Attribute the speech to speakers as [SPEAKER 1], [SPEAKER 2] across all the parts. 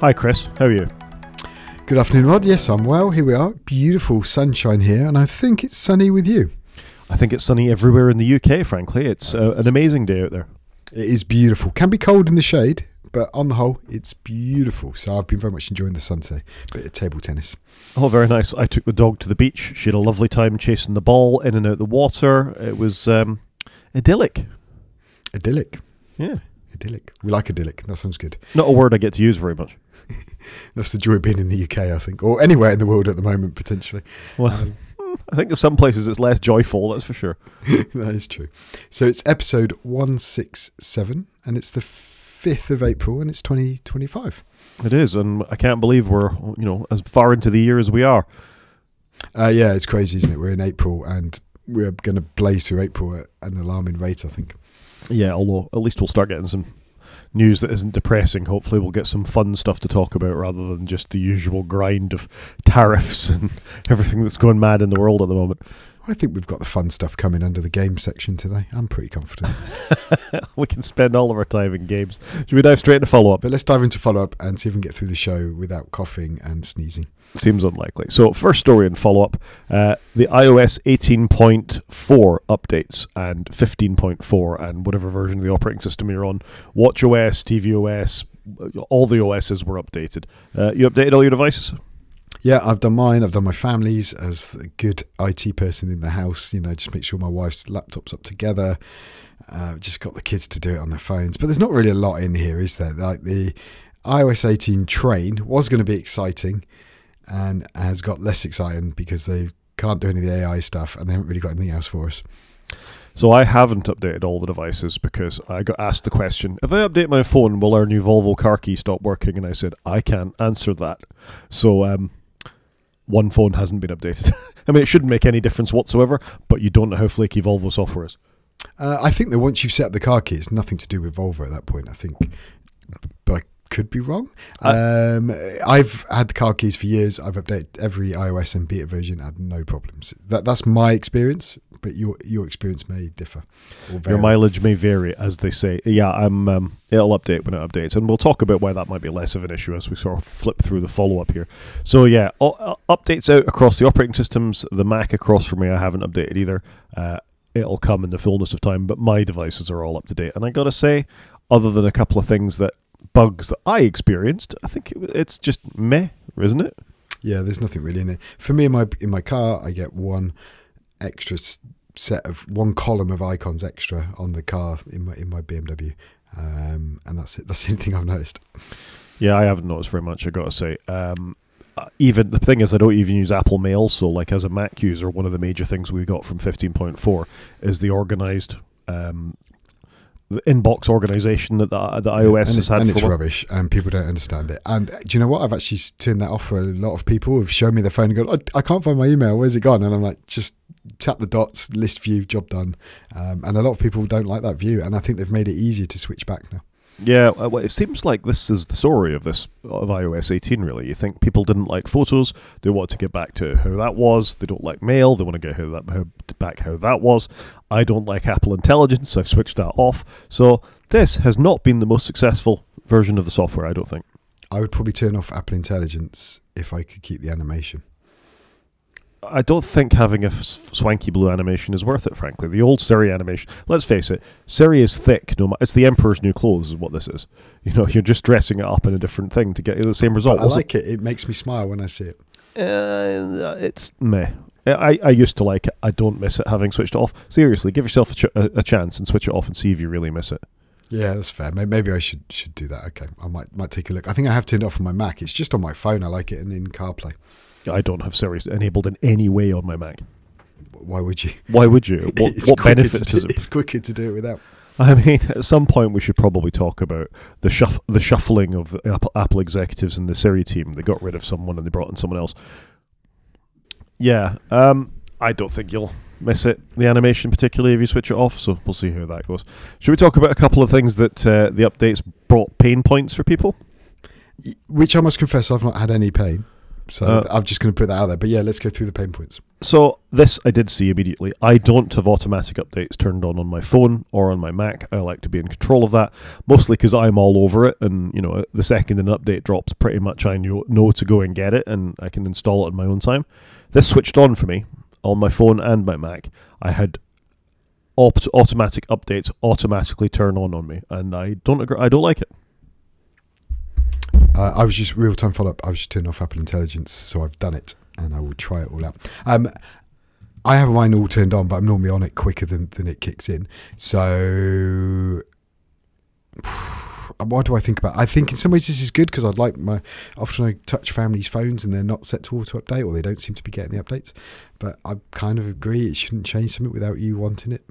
[SPEAKER 1] Hi Chris, how are you?
[SPEAKER 2] Good afternoon, Rod. Yes, I'm well. Here we are. Beautiful sunshine here, and I think it's sunny with you.
[SPEAKER 1] I think it's sunny everywhere in the UK, frankly. It's an amazing day out there.
[SPEAKER 2] It is beautiful. Can be cold in the shade, but on the whole, it's beautiful. So I've been very much enjoying the sun today. Bit of table tennis.
[SPEAKER 1] Oh, very nice. I took the dog to the beach. She had a lovely time chasing the ball in and out the water. It was idyllic.
[SPEAKER 2] Idyllic.
[SPEAKER 1] Yeah.
[SPEAKER 2] Idyllic. We like idyllic. That sounds good.
[SPEAKER 1] Not a word I get to use very much.
[SPEAKER 2] That's the joy of being in the UK, I think, or anywhere in the world at the moment, potentially.
[SPEAKER 1] Well, I think in some places it's less joyful, that's for sure.
[SPEAKER 2] That is true. So it's episode 167, and it's the 5th of April, and it's 2025.
[SPEAKER 1] It is, and I can't believe we're, as far into the year as we are.
[SPEAKER 2] Yeah, it's crazy, isn't it? We're in April, and we're going to blaze through April at an alarming rate, I think.
[SPEAKER 1] Yeah, although at least we'll start getting some news that isn't depressing. Hopefully we'll get some fun stuff to talk about rather than just the usual grind of tariffs and everything that's going mad in the world at the moment.
[SPEAKER 2] I think we've got the fun stuff coming under the game section today. I'm pretty confident.
[SPEAKER 1] We can spend all of our time in games. Should we dive straight into follow-up?
[SPEAKER 2] But let's dive into follow-up and see if we can get through the show without coughing and sneezing.
[SPEAKER 1] Seems unlikely. So first story in follow-up, the iOS 18.4 updates and 15.4 and whatever version of the operating system you're on, watchOS, tvOS, all the OSs were updated. You updated all your devices?
[SPEAKER 2] Yeah, I've done mine. I've done my family's as a good IT person in the house. Just make sure my wife's laptop's up together. Just got the kids to do it on their phones. But there's not really a lot in here, is there? Like the iOS 18 train was going to be exciting and has got less exciting because they can't do any of the AI stuff and they haven't really got anything else for us.
[SPEAKER 1] So I haven't updated all the devices because I got asked the question, if I update my phone, will our new Volvo car key stop working? And I said, I can't answer that. So one phone hasn't been updated. I mean, it shouldn't make any difference whatsoever, but you don't know how flaky Volvo software is.
[SPEAKER 2] I think that once you've set up the car key, it's nothing to do with Volvo at that point, I think. But I could be wrong. I've had the car keys for years. I've updated every iOS and beta version. I had no problems. That's my experience, but your experience may differ.
[SPEAKER 1] Your mileage may vary, as they say. Yeah, it'll update when it updates, and we'll talk about why that might be less of an issue as we sort of flip through the follow-up here. So yeah, updates out across the operating systems. The Mac across from me, I haven't updated either. It'll come in the fullness of time, but my devices are all up to date. And I got to say, other than a couple of bugs that I experienced, I think it's just meh, isn't it?
[SPEAKER 2] Yeah, there's nothing really in it. For me, in my car, I get one extra one column of icons extra on the car in my BMW, and that's it. That's the only thing I've noticed.
[SPEAKER 1] Yeah, I haven't noticed very much, I got to say. Even the thing is, I don't even use Apple Mail, so like as a Mac user, one of the major things we got from 15.4 is the organized the inbox organization that the iOS has had.
[SPEAKER 2] And it's rubbish, and people don't understand it. And do you know what? I've actually turned that off for a lot of people who've shown me their phone and gone, I can't find my email. Where's it gone? And I'm like, just tap the dots, list view, job done. And a lot of people don't like that view, and I think they've made it easier to switch back now. Yeah,
[SPEAKER 1] well, it seems like this is the story of iOS 18, really. You think people didn't like photos, they want to get back to how that was. They don't like mail, they want to get back how that was. I don't like Apple Intelligence, I've switched that off. So this has not been the most successful version of the software, I don't think.
[SPEAKER 2] I would probably turn off Apple Intelligence if I could keep the animation.
[SPEAKER 1] I don't think having a swanky blue animation is worth it, frankly. The old Siri animation, let's face it, Siri is thick. It's the Emperor's New Clothes is what this is. You're just dressing it up in a different thing to get the same result.
[SPEAKER 2] But I like it. It makes me smile when I see it.
[SPEAKER 1] It's meh. I used to like it. I don't miss it having switched it off. Seriously, give yourself a chance and switch it off and see if you really miss it.
[SPEAKER 2] Yeah, that's fair. Maybe I should do that. Okay, I might take a look. I think I have turned it off on my Mac. It's just on my phone. I like it and in CarPlay.
[SPEAKER 1] I don't have Siri enabled in any way on my Mac.
[SPEAKER 2] Why would you?
[SPEAKER 1] Why would you? What benefits does it?
[SPEAKER 2] It's quicker to do it without.
[SPEAKER 1] I mean, at some point we should probably talk about the shuffling of the Apple executives and the Siri team. They got rid of someone and they brought in someone else. Yeah, I don't think you'll miss it, the animation particularly, if you switch it off, so we'll see how that goes. Should we talk about a couple of things that the updates brought pain points for people?
[SPEAKER 2] Which I must confess I've not had any pain. So I'm just going to put that out there. But yeah, let's go through the pain points.
[SPEAKER 1] So this I did see immediately. I don't have automatic updates turned on my phone or on my Mac. I like to be in control of that, mostly because I'm all over it. And the second an update drops, pretty much I know to go and get it, and I can install it in my own time. This switched on for me on my phone and my Mac. I had automatic updates automatically turn on me, and I don't agree. I don't like it.
[SPEAKER 2] I was just real-time follow-up. I was just turning off Apple Intelligence, so I've done it, and I will try it all out. I have mine all turned on, but I'm normally on it quicker than it kicks in. So what do I think about it? I think in some ways this is good, because often I touch families' phones and they're not set to auto-update, or they don't seem to be getting the updates. But I kind of agree it shouldn't change something without you wanting it.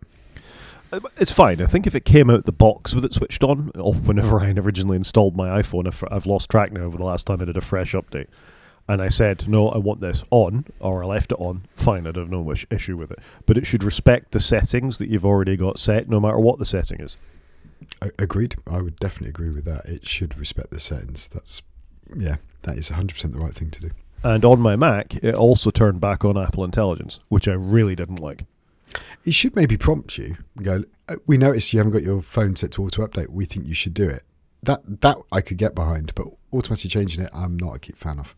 [SPEAKER 1] It's fine. I think if it came out the box with it switched on, or whenever I originally installed my iPhone, I've lost track now over the last time I did a fresh update, and I said, no, I want this on, or I left it on, fine, I'd have no issue with it. But it should respect the settings that you've already got set, no matter what the setting is.
[SPEAKER 2] Agreed. I would definitely agree with that. It should respect the settings. That is 100% the right thing to do.
[SPEAKER 1] And on my Mac, it also turned back on Apple Intelligence, which I really didn't like.
[SPEAKER 2] It should maybe prompt you and go, we noticed you haven't got your phone set to auto-update. We think you should do it. That I could get behind, but automatically changing it, I'm not a fan of.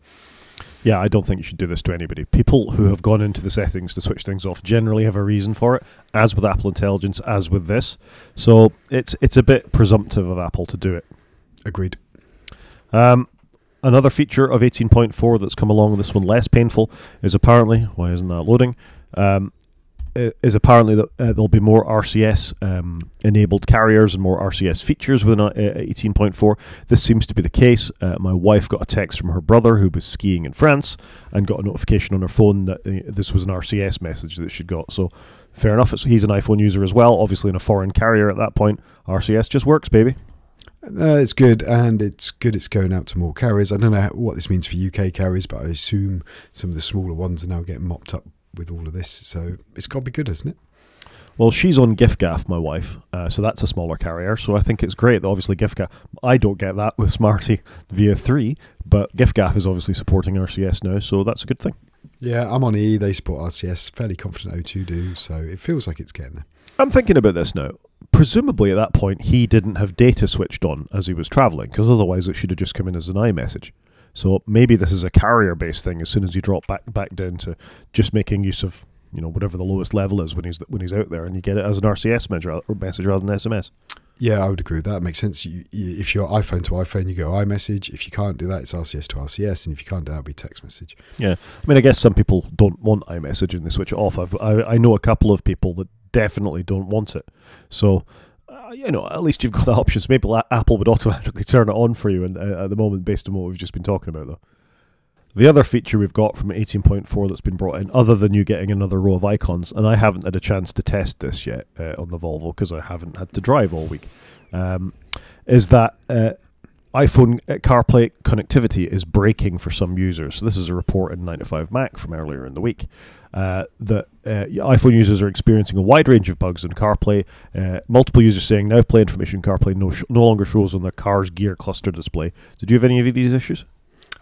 [SPEAKER 1] Yeah, I don't think you should do this to anybody. People who have gone into the settings to switch things off generally have a reason for it, as with Apple Intelligence, as with this. So it's a bit presumptive of Apple to do it.
[SPEAKER 2] Agreed.
[SPEAKER 1] Another feature of 18.4 that's come along, this one less painful, is apparently, why isn't that loading, is apparently that there'll be more RCS enabled carriers and more RCS features within 18.4. This seems to be the case. My wife got a text from her brother who was skiing in France and got a notification on her phone that this was an RCS message that she'd got. So fair enough, he's an iPhone user as well, obviously in a foreign carrier at that point. RCS just works, baby.
[SPEAKER 2] It's good, and it's going out to more carriers. I don't know what this means for UK carriers, but I assume some of the smaller ones are now getting mopped up with all of this, so it's got to be good, hasn't it?
[SPEAKER 1] Well, she's on giffgaff, my wife, so that's a smaller carrier, so I think it's great that obviously giffgaff, I don't get that with Smarty via 3, but giffgaff is obviously supporting RCS now, so that's a good thing.
[SPEAKER 2] Yeah, I'm on EE, they support RCS, fairly confident O2 do, so it feels like it's getting there.
[SPEAKER 1] I'm thinking about this now. Presumably at that point he didn't have data switched on as he was travelling, because otherwise it should have just come in as an iMessage. So maybe this is a carrier-based thing. As soon as you drop back down to just making use of whatever the lowest level is when he's out there, and you get it as an RCS message rather than SMS. Yeah,
[SPEAKER 2] I would agree with that. It makes sense. If you're iPhone to iPhone, you go iMessage. If you can't do that, it's RCS to RCS, and if you can't do that, it'll be text message.
[SPEAKER 1] Yeah, I mean, I guess some people don't want iMessage and they switch it off. I know a couple of people that definitely don't want it. So. At least you've got the options. Maybe Apple would automatically turn it on for you at the moment based on what we've just been talking about, though. The other feature we've got from 18.4 that's been brought in, other than you getting another row of icons, and I haven't had a chance to test this yet on the Volvo because I haven't had to drive all week, is that iPhone CarPlay connectivity is breaking for some users. So this is a report in 9to5Mac from earlier in the week. That iPhone users are experiencing a wide range of bugs in CarPlay. Multiple users saying now Play information CarPlay no longer shows on their car's gear cluster display. Did you have any of these issues?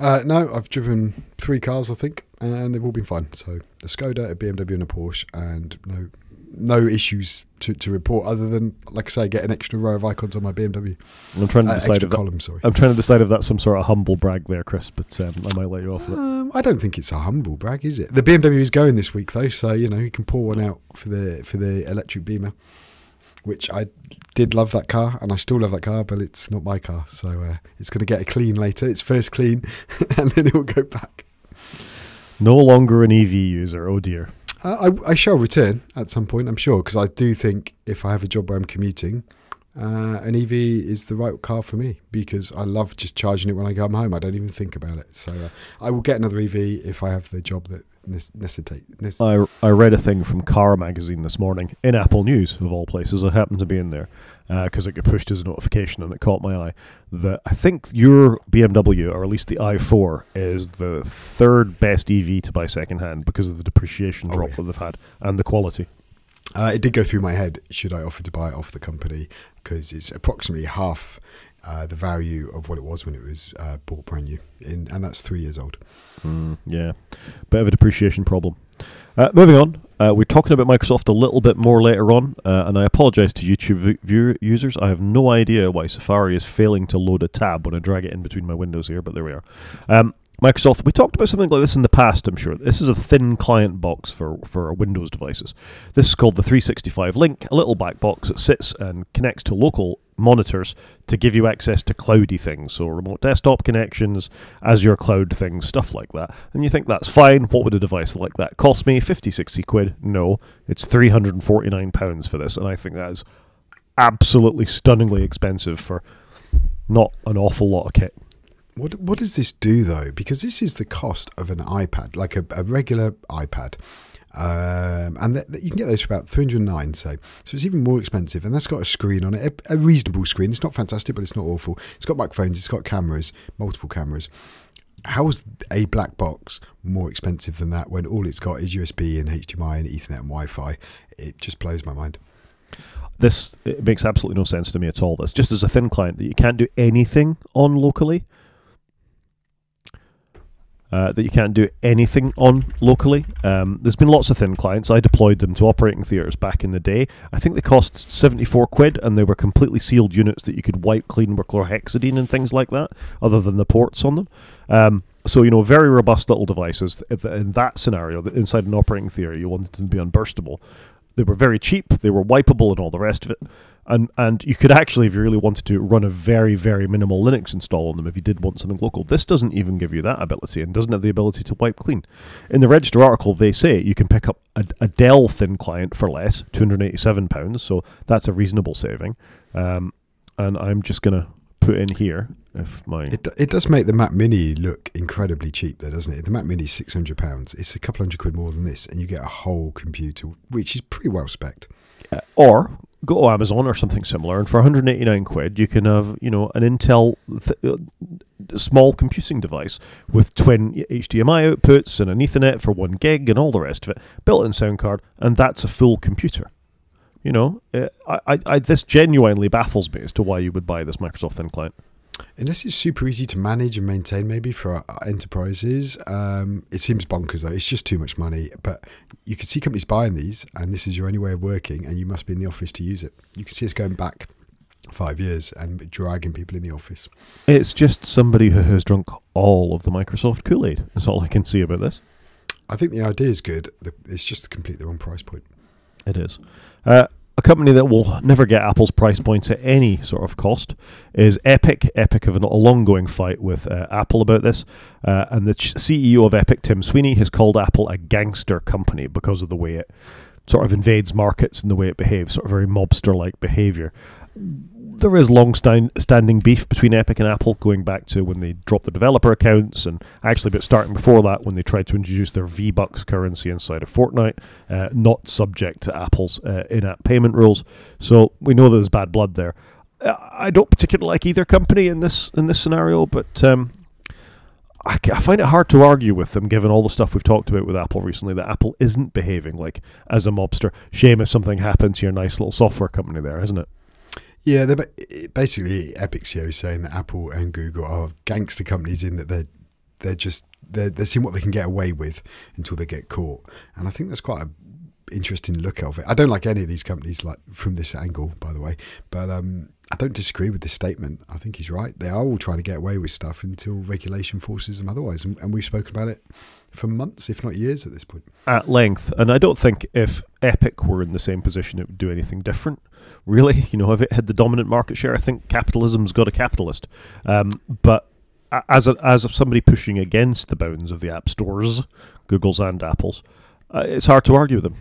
[SPEAKER 2] No, I've driven 3 cars, I think, and they've all been fine. So a Skoda, a BMW and a Porsche, and no issues to report other than, like I say, get an extra row of icons on my BMW.
[SPEAKER 1] I'm trying to decide I'm trying to decide if that's some sort of humble brag there, Chris, but I might let you off with it.
[SPEAKER 2] I don't think it's a humble brag, is it? The BMW is going this week though, so you can pour one out for the electric Beamer, which I did love that car, and I still love that car, but it's not my car, so it's going to get a clean later. It's first clean, and then it will go back.
[SPEAKER 1] No longer an EV user, oh dear.
[SPEAKER 2] I shall return at some point, I'm sure, because I do think if I have a job where I'm commuting, an EV is the right car for me, because I love just charging it when I come home. I don't even think about it. So I will get another EV if I have the job that necessitates.
[SPEAKER 1] I read a thing from Car Magazine this morning, in Apple News, of all places. I happened to be in there, because it got pushed as a notification and it caught my eye, that I think your BMW, or at least the i4, is the 3rd best EV to buy second-hand because of the depreciation drop that they've had and the quality.
[SPEAKER 2] It did go through my head, should I offer to buy it off the company, because it's approximately half the value of what it was when it was bought brand new, and that's 3 years old.
[SPEAKER 1] Yeah, bit of a depreciation problem. Moving on, we're talking about Microsoft a little bit more later on, and I apologise to YouTube viewer users. I have no idea why Safari is failing to load a tab when I drag it in between my windows here, but there we are. Microsoft, we talked about something like this in the past, I'm sure. This is a thin client box for Windows devices. This is called the 365 Link, a little black box that sits and connects to local monitors to give you access to cloudy things, so remote desktop connections, Azure cloud things, stuff like that. And you think that's fine. What would a device like that cost me? 50, 60 quid? No, it's £349 for this, and I think that is absolutely stunningly expensive for not an awful lot of kit.
[SPEAKER 2] What does this do, though? Because this is the cost of an iPad, like a regular iPad. And you can get those for about 309, so it's even more expensive. And that's got a screen on it, a reasonable screen. It's not fantastic, but it's not awful. It's got microphones, it's got cameras, multiple cameras. How is a black box more expensive than that when all it's got is USB and HDMI and Ethernet and Wi-Fi? It just blows my mind.
[SPEAKER 1] It makes absolutely no sense to me at all. This just as a thin client that you can't do anything on locally. There's been lots of thin clients. I deployed them to operating theatres back in the day. I think they cost 74 quid, and they were completely sealed units that you could wipe clean with chlorhexidine and things like that, other than the ports on them. So, very robust little devices. In that scenario, inside an operating theatre, you wanted them to be unburstable. They were very cheap, they were wipeable and all the rest of it. And you could actually, if you really wanted to, run a very, very minimal Linux install on them if you did want something local. This doesn't even give you that ability and doesn't have the ability to wipe clean. In the Register article, they say you can pick up a Dell thin client for less, £287, so that's a reasonable saving. And I'm just going to put in here if my...
[SPEAKER 2] It does make the Mac Mini look incredibly cheap, though, doesn't it? The Mac Mini is £600. It's a couple £100 more than this, and you get a whole computer, which is pretty well spec'd.
[SPEAKER 1] Or go to Amazon or something similar, and for 189 quid, you can have, an Intel small computing device with twin HDMI outputs and an Ethernet for 1 gig and all the rest of it, built-in sound card, and that's a full computer. This genuinely baffles me as to why you would buy this Microsoft thin client.
[SPEAKER 2] Unless it's super easy to manage and maintain, maybe for enterprises. It seems bonkers, though. It's just too much money. But you can see companies buying these, and this is your only way of working, and you must be in the office to use it. You can see us going back 5 years and dragging people in the office.
[SPEAKER 1] It's just somebody who has drunk all of the Microsoft Kool-Aid. That's all I can see about this.
[SPEAKER 2] I think the idea is good. It's just completely the wrong price point.
[SPEAKER 1] It is. A company that will never get Apple's price points at any sort of cost is Epic. Epic have a long-going fight with Apple about this, and the CEO of Epic, Tim Sweeney, has called Apple a gangster company because of the way it sort of invades markets and the way it behaves, sort of very mobster-like behaviour. There is long-standing beef between Epic and Apple, going back to when they dropped the developer accounts, and actually but starting before that when they tried to introduce their V-Bucks currency inside of Fortnite, not subject to Apple's in-app payment rules. So we know there's bad blood there. I don't particularly like either company in this scenario, but I find it hard to argue with them, given all the stuff we've talked about with Apple recently, that Apple isn't behaving like as a mobster. Shame if something happened to your nice little software company there, isn't it?
[SPEAKER 2] Yeah, basically Epic CEO is saying that Apple and Google are gangster companies in that they're seeing what they can get away with until they get caught, and I think that's quite an interesting look of it. I don't like any of these companies like from this angle, by the way, but I don't disagree with this statement. I think he's right. They are all trying to get away with stuff until regulation forces them otherwise, and we've spoken about it for months, if not years, at this point. At length,
[SPEAKER 1] and I don't think if Epic were in the same position it would do anything different, really. If it had the dominant market share, I think capitalism's got a capitalist. But as of somebody pushing against the bounds of the app stores, Google's and Apple's, it's hard to argue with them.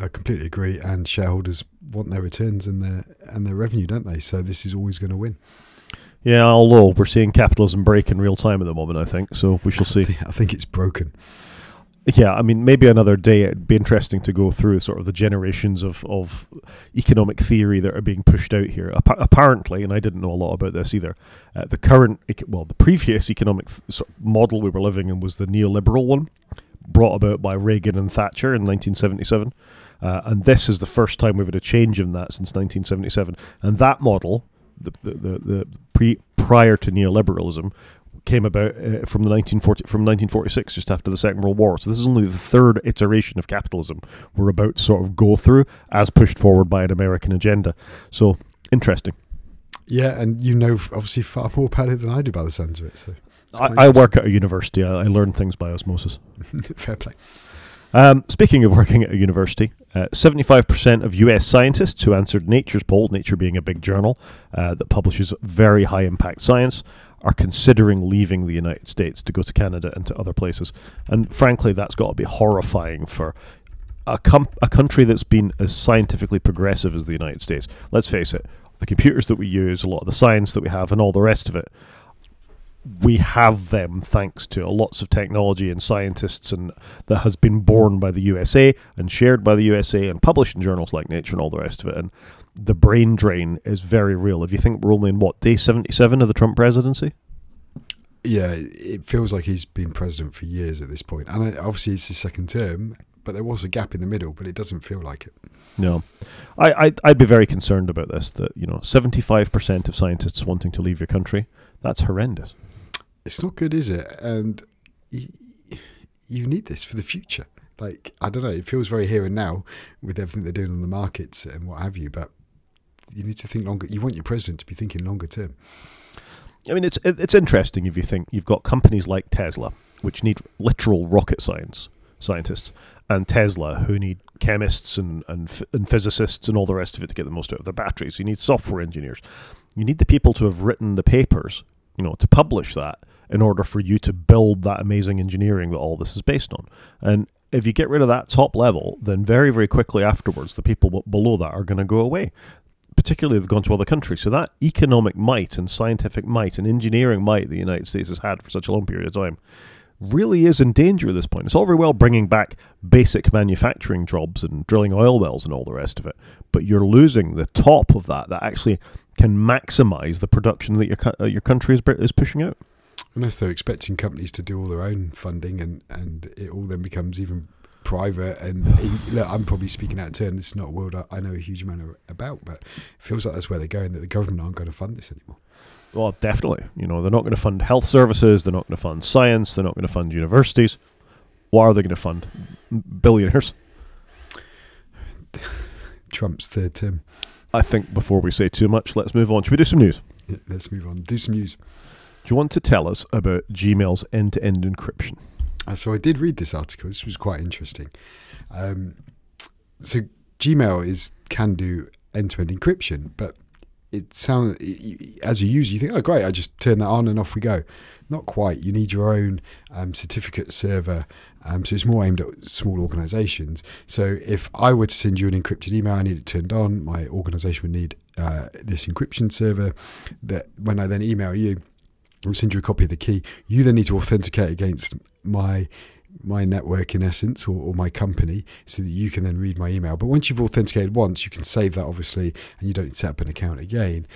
[SPEAKER 2] I completely agree, and shareholders want their returns and their revenue, don't they? So this is always going to win.
[SPEAKER 1] Yeah, although we're seeing capitalism break in real time at the moment, I think, so we shall see.
[SPEAKER 2] I think it's broken.
[SPEAKER 1] Yeah, I mean, maybe another day it'd be interesting to go through sort of the generations of economic theory that are being pushed out here. Apparently, and I didn't know a lot about this either, the previous economic model we were living in was the neoliberal one, brought about by Reagan and Thatcher in 1977. And this is the first time we've had a change in that since 1977. And that model, the prior to neoliberalism came about from 1946, just after the Second World War. So this is only the third iteration of capitalism we're about to sort of go through, as pushed forward by an American agenda. So interesting.
[SPEAKER 2] Yeah, and you know obviously far more about it than I do by the sounds of it. So
[SPEAKER 1] I work at a university. I learn things by osmosis.
[SPEAKER 2] Fair play.
[SPEAKER 1] Speaking of working at a university, 75% of US scientists who answered Nature's poll, Nature being a big journal that publishes very high impact science, are considering leaving the United States to go to Canada and to other places. And frankly, that's got to be horrifying for a country that's been as scientifically progressive as the United States. Let's face it, the computers that we use, a lot of the science that we have, and all the rest of it, we have them thanks to lots of technology and scientists, and that has been born by the USA and shared by the USA and published in journals like Nature and all the rest of it. And the brain drain is very real. If you think we're only in, what, day 77 of the Trump presidency?
[SPEAKER 2] Yeah, it feels like he's been president for years at this point. And obviously it's his second term, but there was a gap in the middle, but it doesn't feel like it.
[SPEAKER 1] No. I'd be very concerned about this, that, 75% of scientists wanting to leave your country, that's horrendous.
[SPEAKER 2] It's not good, is it? And you need this for the future. Like, I don't know, it feels very here and now with everything they're doing on the markets and what have you, but you need to think longer. You want your president to be thinking longer term.
[SPEAKER 1] I mean, it's interesting if you think you've got companies like Tesla, which need literal rocket scientists, and Tesla, who need chemists and physicists and all the rest of it to get the most out of their batteries. You need software engineers. You need the people to have written the papers, to publish that in order for you to build that amazing engineering that all this is based on. And if you get rid of that top level, then very, very quickly afterwards, the people below that are going to go away. Particularly, they've gone to other countries. So that economic might and scientific might and engineering might the United States has had for such a long period of time really is in danger at this point. It's all very well bringing back basic manufacturing jobs and drilling oil wells and all the rest of it, but you're losing the top of that actually can maximize the production that your country is pushing out.
[SPEAKER 2] Unless they're expecting companies to do all their own funding and it all then becomes even private. And look, I'm probably speaking out of turn. This is not a world I know a huge amount about, but it feels like that's where they're going, that the government aren't going to fund this anymore.
[SPEAKER 1] Well, definitely. They're not going to fund health services. They're not going to fund science. They're not going to fund universities. What are they going to fund? Billionaires.
[SPEAKER 2] Trump's third term.
[SPEAKER 1] I think before we say too much, let's move on. Should we do some news?
[SPEAKER 2] Yeah, let's move on. Do some news.
[SPEAKER 1] Do you want to tell us about Gmail's end-to-end encryption?
[SPEAKER 2] So I did read this article. This was quite interesting. So Gmail can do end-to-end encryption, but it sounds, as a user, you think, oh, great, I just turn that on and off we go. Not quite. You need your own certificate server. So it's more aimed at small organisations. So if I were to send you an encrypted email, I need it turned on. My organisation would need this encryption server that when I then email you, I'll send you a copy of the key. You then need to authenticate against my network, in essence, or my company, so that you can then read my email. But once you've authenticated once, you can save that, obviously, and you don't need to set up an account again.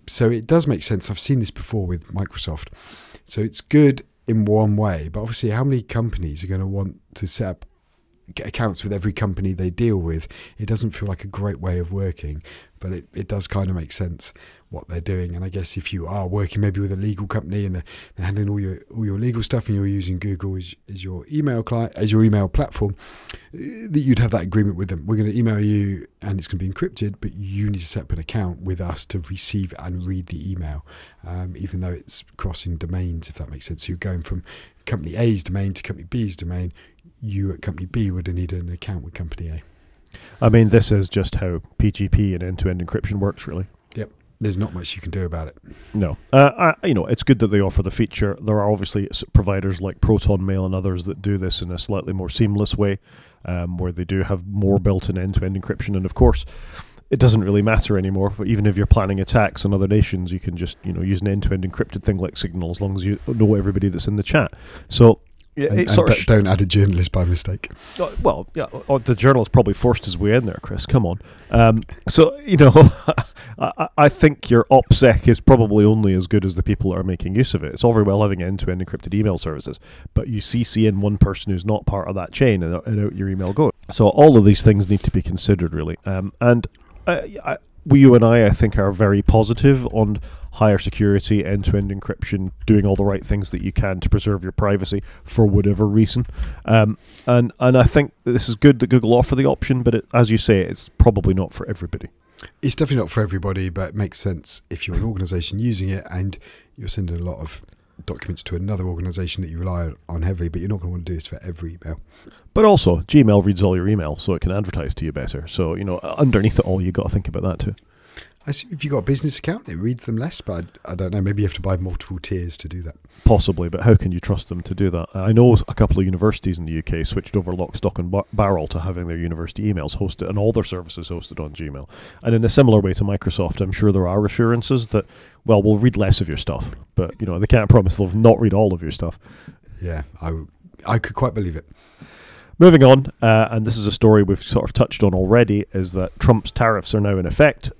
[SPEAKER 2] So it does make sense. I've seen this before with Microsoft. So it's good in one way, but obviously how many companies are going to want to set up accounts with every company they deal with? It doesn't feel like a great way of working, but it does kind of make sense what they're doing. And I guess if you are working maybe with a legal company and they're handling all your legal stuff, and you're using Google as your email client, as your email platform, that you'd have that agreement with them. We're going to email you and it's going to be encrypted, but you need to set up an account with us to receive and read the email, even though it's crossing domains, if that makes sense. So you're going from company A's domain to company B's domain. You at company B would need an account with company A.
[SPEAKER 1] I mean, this is just how PGP and end-to-end encryption works, really.
[SPEAKER 2] Yep. There's not much you can do about it.
[SPEAKER 1] No. It's good that they offer the feature. There are obviously providers like ProtonMail and others that do this in a slightly more seamless way, where they do have more built-in end-to-end encryption. And of course, it doesn't really matter anymore. Even if you're planning attacks on other nations, you can just use an end-to-end encrypted thing like Signal, as long as you know everybody that's in the chat. So
[SPEAKER 2] don't add a journalist by mistake.
[SPEAKER 1] Well, yeah, the journalist probably forced his way in there, Chris. Come on. I think your OPSEC is probably only as good as the people that are making use of it. It's all very well having end-to-end encrypted email services, but you CC in one person who's not part of that chain, and out your email goes. So all of these things need to be considered, really. you and I think, are very positive on higher security, end-to-end encryption, doing all the right things that you can to preserve your privacy for whatever reason. And I think this is good that Google offer the option, but as you say, it's probably not for everybody.
[SPEAKER 2] It's definitely not for everybody, but it makes sense if you're an organisation using it and you're sending a lot of documents to another organisation that you rely on heavily, but you're not going to want to do this for every email.
[SPEAKER 1] But also, Gmail reads all your email, so it can advertise to you better. So, underneath it all, you've got to think about that too.
[SPEAKER 2] I see if you've got a business account, it reads them less, but I don't know. Maybe you have to buy multiple tiers to do that.
[SPEAKER 1] Possibly, but how can you trust them to do that? I know a couple of universities in the UK switched over lock, stock and barrel to having their university emails hosted and all their services hosted on Gmail. And in a similar way to Microsoft, I'm sure there are assurances that, well, we'll read less of your stuff, but they can't promise they'll not read all of your stuff.
[SPEAKER 2] Yeah, I could quite believe it.
[SPEAKER 1] Moving on, and this is a story we've sort of touched on already, is that Trump's tariffs are now in effect.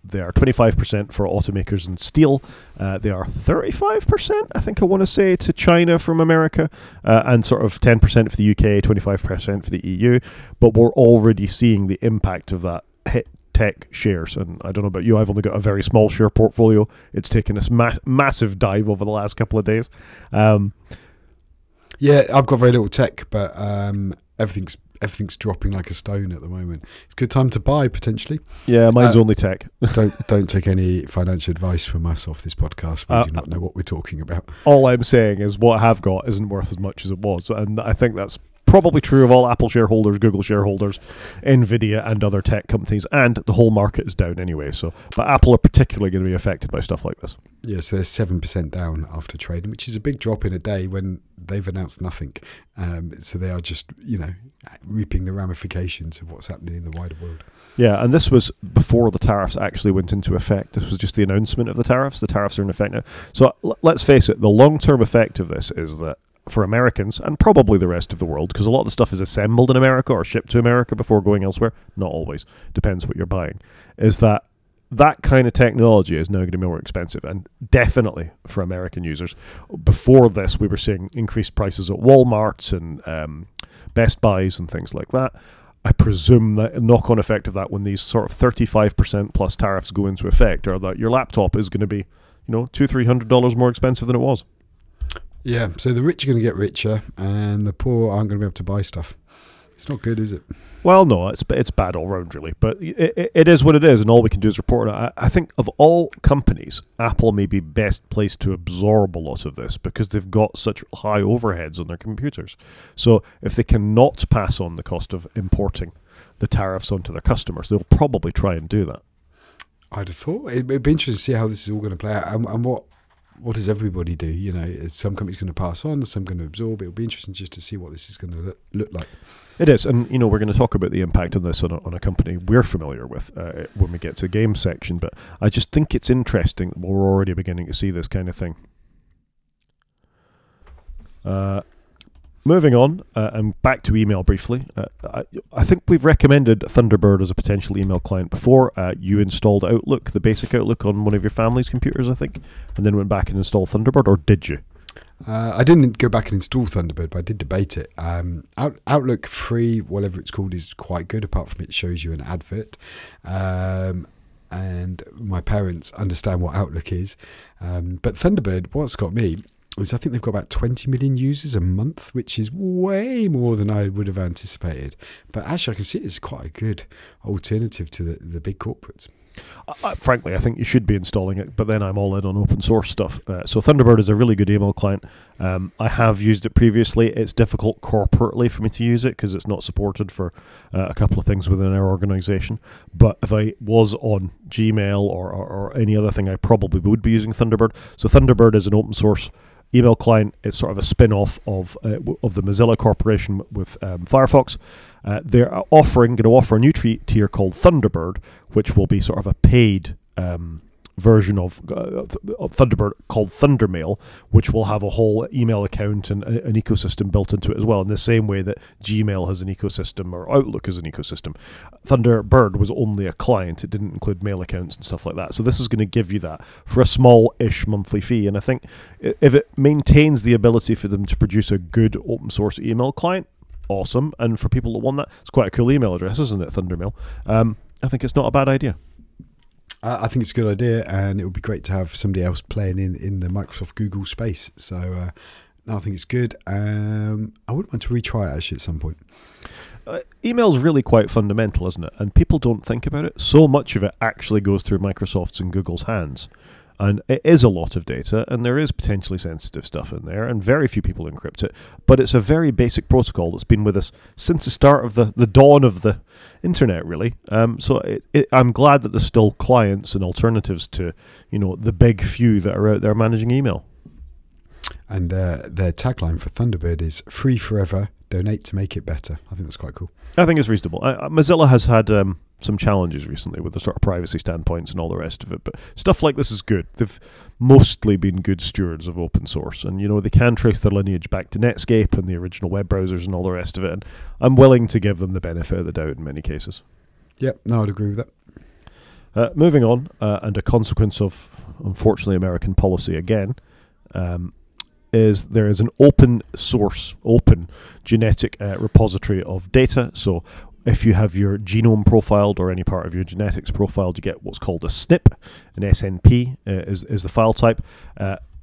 [SPEAKER 1] They are 25% for automakers and steel. They are 35%, I think I want to say, to China from America, and sort of 10% for the UK, 25% for the EU. But we're already seeing the impact of that hit tech shares. And I don't know about you, I've only got a very small share portfolio. It's taken this massive dive over the last couple of days.
[SPEAKER 2] Yeah, I've got very little tech, but everything's dropping like a stone at the moment. It's a good time to buy, potentially.
[SPEAKER 1] Yeah, mine's only tech.
[SPEAKER 2] Don't take any financial advice from us off this podcast. We do not know what we're talking about.
[SPEAKER 1] All I'm saying is what I have got isn't worth as much as it was, and I think that's probably true of all Apple shareholders, Google shareholders, Nvidia and other tech companies, and the whole market is down anyway. So, but Apple are particularly going to be affected by stuff like this.
[SPEAKER 2] Yeah, so they're 7% down after trading, which is a big drop in a day when they've announced nothing. So they are just, reaping the ramifications of what's happening in the wider world.
[SPEAKER 1] Yeah, and this was before the tariffs actually went into effect. This was just the announcement of the tariffs. The tariffs are in effect now. So let's face it, the long-term effect of this is that for Americans, and probably the rest of the world, because a lot of the stuff is assembled in America or shipped to America before going elsewhere, not always, depends what you're buying, is that kind of technology is now going to be more expensive, and definitely for American users. Before this, we were seeing increased prices at Walmarts and Best Buys and things like that. I presume that a knock-on effect of that, when these sort of 35% plus tariffs go into effect, are that your laptop is going to be, $200-300 more expensive than it was.
[SPEAKER 2] Yeah, so the rich are going to get richer, and the poor aren't going to be able to buy stuff. It's not good, is it? Well,
[SPEAKER 1] no, it's bad all round, really. But it is what it is, and all we can do is report it. I think of all companies, Apple may be best placed to absorb a lot of this because they've got such high overheads on their computers. So if they cannot pass on the cost of importing the tariffs onto their customers, they'll probably try and do that.
[SPEAKER 2] I'd have thought. It'd be interesting to see how this is all going to play out, and what does everybody do? Some companies going to pass on, some going to absorb. It'll be interesting just to see what this is going to look like.
[SPEAKER 1] It is, and we're going to talk about the impact of this on a company we're familiar with when we get to the game section, but I just think it's interesting that we're already beginning to see this kind of thing. Moving on, and back to email briefly. I think we've recommended Thunderbird as a potential email client before. You installed Outlook, the basic Outlook, on one of your family's computers, I think, and then went back and installed Thunderbird, or did you?
[SPEAKER 2] I didn't go back and install Thunderbird, but I did debate it. Outlook free, whatever it's called, is quite good, apart from it shows you an advert. And my parents understand what Outlook is. But Thunderbird, what's got me is I think they've got about 20 million users a month, which is way more than I would have anticipated. But actually, I can see it's quite a good alternative to the big corporates.
[SPEAKER 1] Frankly, I think you should be installing it, but then I'm all in on open source stuff. So Thunderbird is a really good email client. I have used it previously. It's difficult corporately for me to use it because it's not supported for a couple of things within our organization. But if I was on Gmail or any other thing, I probably would be using Thunderbird. So Thunderbird is an open source email client. It's sort of a spin-off of the Mozilla Corporation with Firefox. They're going to offer a new tier called Thunderbird, which will be sort of a paid version of Thunderbird called Thundermail, which will have a whole email account and an ecosystem built into it as well, in the same way that Gmail has an ecosystem or Outlook is an ecosystem. Thunderbird was only a client. It didn't include mail accounts and stuff like that. So this is going to give you that for a small-ish monthly fee. And I think if it maintains the ability for them to produce a good open source email client, awesome. And for people that want that, it's quite a cool email address, isn't it, Thundermail? I think it's not a bad idea.
[SPEAKER 2] I think it's a good idea, and it would be great to have somebody else playing in the Microsoft Google space. So no, I think it's good. I wouldn't mind to retry it actually at some point.
[SPEAKER 1] Email's really quite fundamental, isn't it? And people don't think about it. So much of it actually goes through Microsoft's and Google's hands. And it is a lot of data, and there is potentially sensitive stuff in there, and very few people encrypt it. But it's a very basic protocol that's been with us since the start of the dawn of the internet, really. So I'm glad that there's still clients and alternatives to, the big few that are out there managing email.
[SPEAKER 2] And their tagline for Thunderbird is "Free forever, donate to make it better." I think that's quite cool.
[SPEAKER 1] I think it's reasonable. Mozilla has had some challenges recently with the sort of privacy standpoints and all the rest of it, but stuff like this is good. They've mostly been good stewards of open source, and they can trace their lineage back to Netscape and the original web browsers and all the rest of it, and I'm willing to give them the benefit of the doubt in many cases.
[SPEAKER 2] Yep, no, I'd agree with that.
[SPEAKER 1] Moving on, and a consequence of, unfortunately, American policy again, is there is an open source, open genetic repository of data. So if you have your genome profiled or any part of your genetics profiled, you get what's called a SNP. An SNP is the file type,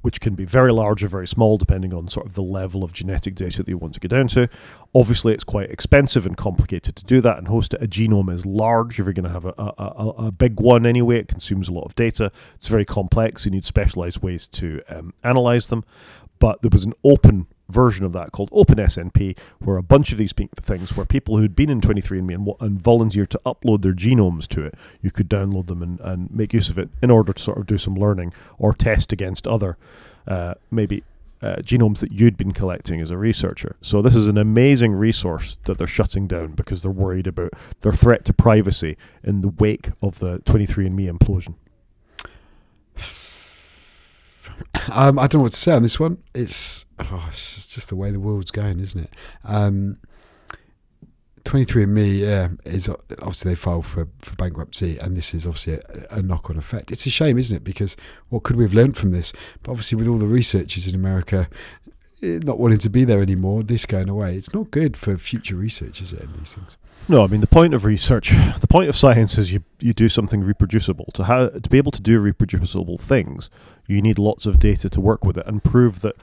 [SPEAKER 1] which can be very large or very small depending on sort of the level of genetic data that you want to get down to. Obviously, it's quite expensive and complicated to do that and host it. A genome is large. If you're going to have a big one anyway, it consumes a lot of data. It's very complex. You need specialized ways to analyze them. But there was an open version of that called OpenSNP, where a bunch of these things where people who'd been in 23andMe and volunteered to upload their genomes to it, you could download them and make use of it in order to sort of do some learning or test against other genomes that you'd been collecting as a researcher. So this is an amazing resource that they're shutting down because they're worried about their threat to privacy in the wake of the 23andMe implosion.
[SPEAKER 2] I don't know what to say on this one. It's just the way the world's going, isn't it? 23andMe, is obviously they filed for bankruptcy, and this is obviously a knock-on effect. It's a shame, isn't it? Because what could we have learned from this? But obviously, with all the researchers in America not wanting to be there anymore, this going away, it's not good for future researchers in these things.
[SPEAKER 1] No, I mean, the point of research, the point of science is you do something reproducible. To be able to do reproducible things, you need lots of data to work with it and prove that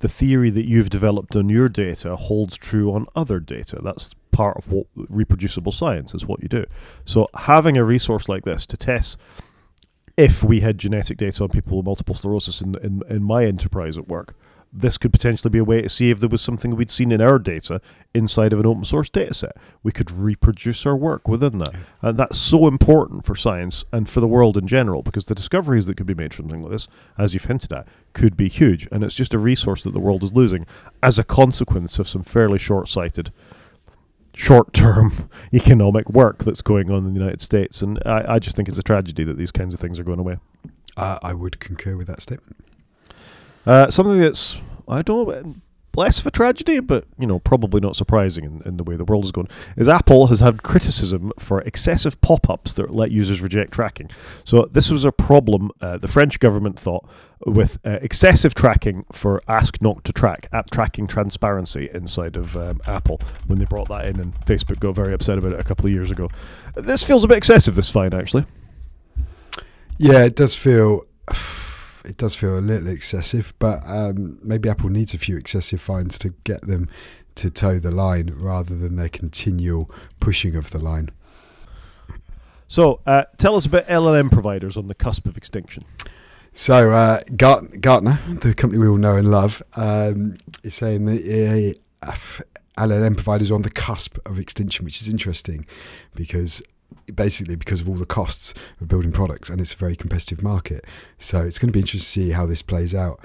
[SPEAKER 1] the theory that you've developed on your data holds true on other data. That's part of what reproducible science is, what you do. So having a resource like this to test if we had genetic data on people with multiple sclerosis in my enterprise at work, this could potentially be a way to see if there was something we'd seen in our data inside of an open source data set. We could reproduce our work within that. And that's so important for science and for the world in general, because the discoveries that could be made from something like this, as you've hinted at, could be huge. And it's just a resource that the world is losing as a consequence of some fairly short-sighted, short-term economic work that's going on in the United States. And I just think it's a tragedy that these kinds of things are going away.
[SPEAKER 2] I would concur with that statement.
[SPEAKER 1] Something that's, I don't know, less of a tragedy, but probably not surprising in the way the world is going, is Apple has had criticism for excessive pop-ups that let users reject tracking. So this was a problem the French government thought with excessive tracking for Ask Not to Track, app tracking transparency inside of Apple, when they brought that in, and Facebook got very upset about it a couple of years ago. This feels a bit excessive, this fine, actually.
[SPEAKER 2] Yeah, it does feel... It does feel a little excessive, but maybe Apple needs a few excessive fines to get them to toe the line rather than their continual pushing of the line.
[SPEAKER 1] So tell us about LLM providers on the cusp of extinction.
[SPEAKER 2] So Gartner, the company we all know and love, is saying that LLM providers are on the cusp of extinction, which is interesting because of all the costs of building products, and it's a very competitive market. So it's going to be interesting to see how this plays out.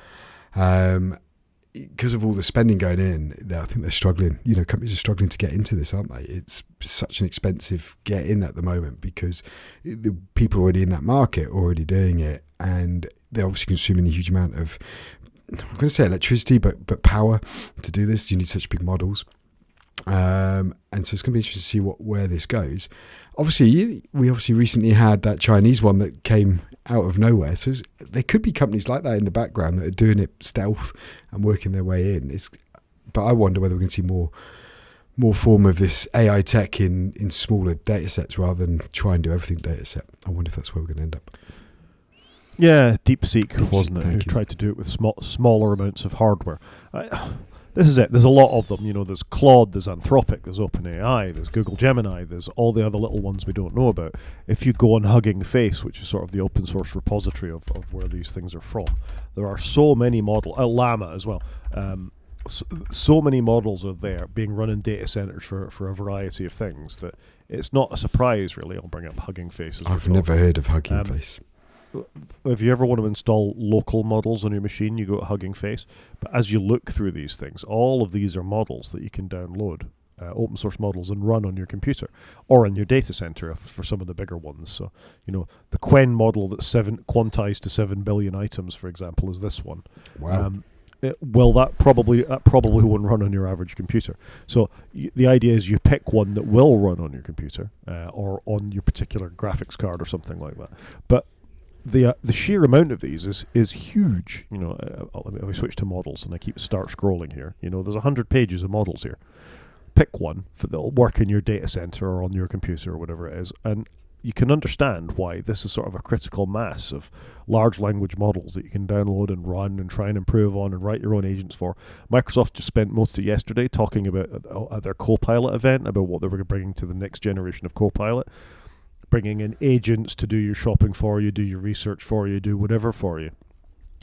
[SPEAKER 2] Because of all the spending going in, I think they're struggling. Companies are struggling to get into this, aren't they? It's such an expensive get in at the moment because the people already in that market are already doing it, and they're obviously consuming a huge amount of, I'm going to say electricity, but power to do this. You need such big models. And so it's going to be interesting to see where this goes. Obviously, we recently had that Chinese one that came out of nowhere. So there could be companies like that in the background that are doing it stealth and working their way in. But I wonder whether we can see more more form of this AI tech in smaller data sets rather than try and do everything data set. I wonder if that's where we're going to end up.
[SPEAKER 1] Yeah, DeepSeek, wasn't it? Who
[SPEAKER 2] Thank you.
[SPEAKER 1] tried to do it with smaller amounts of hardware. This is it. There's a lot of them. You know, there's Claude, there's Anthropic, there's OpenAI, there's Google Gemini, there's all the other little ones we don't know about. If you go on Hugging Face, which is sort of the open source repository of where these things are from, there are so many models. Llama as well. So many models are there being run in data centers for a variety of things that it's not a surprise, really. I'll bring up Hugging Face.
[SPEAKER 2] I've never heard of Hugging Face.
[SPEAKER 1] If you ever want to install local models on your machine, you go to Hugging Face. But as you look through these things, all of these are models that you can download, open source models, and run on your computer or in your data center for some of the bigger ones. So, you know, the Quen model that's quantized to 7 billion items, for example, is this one.
[SPEAKER 2] Wow.
[SPEAKER 1] That probably won't run on your average computer. So the idea is you pick one that will run on your computer or on your particular graphics card or something like that. But the sheer amount of these is huge. You know, let me switch to models and I start scrolling here. You know, there's 100 pages of models here. Pick one that'll work in your data center or on your computer or whatever it is, and you can understand why this is sort of a critical mass of large language models that you can download and run and try and improve on and write your own agents for. Microsoft just spent most of yesterday talking about at their Copilot event about what they were bringing to the next generation of Copilot, bringing in agents to do your shopping for you, do your research for you, do whatever for you.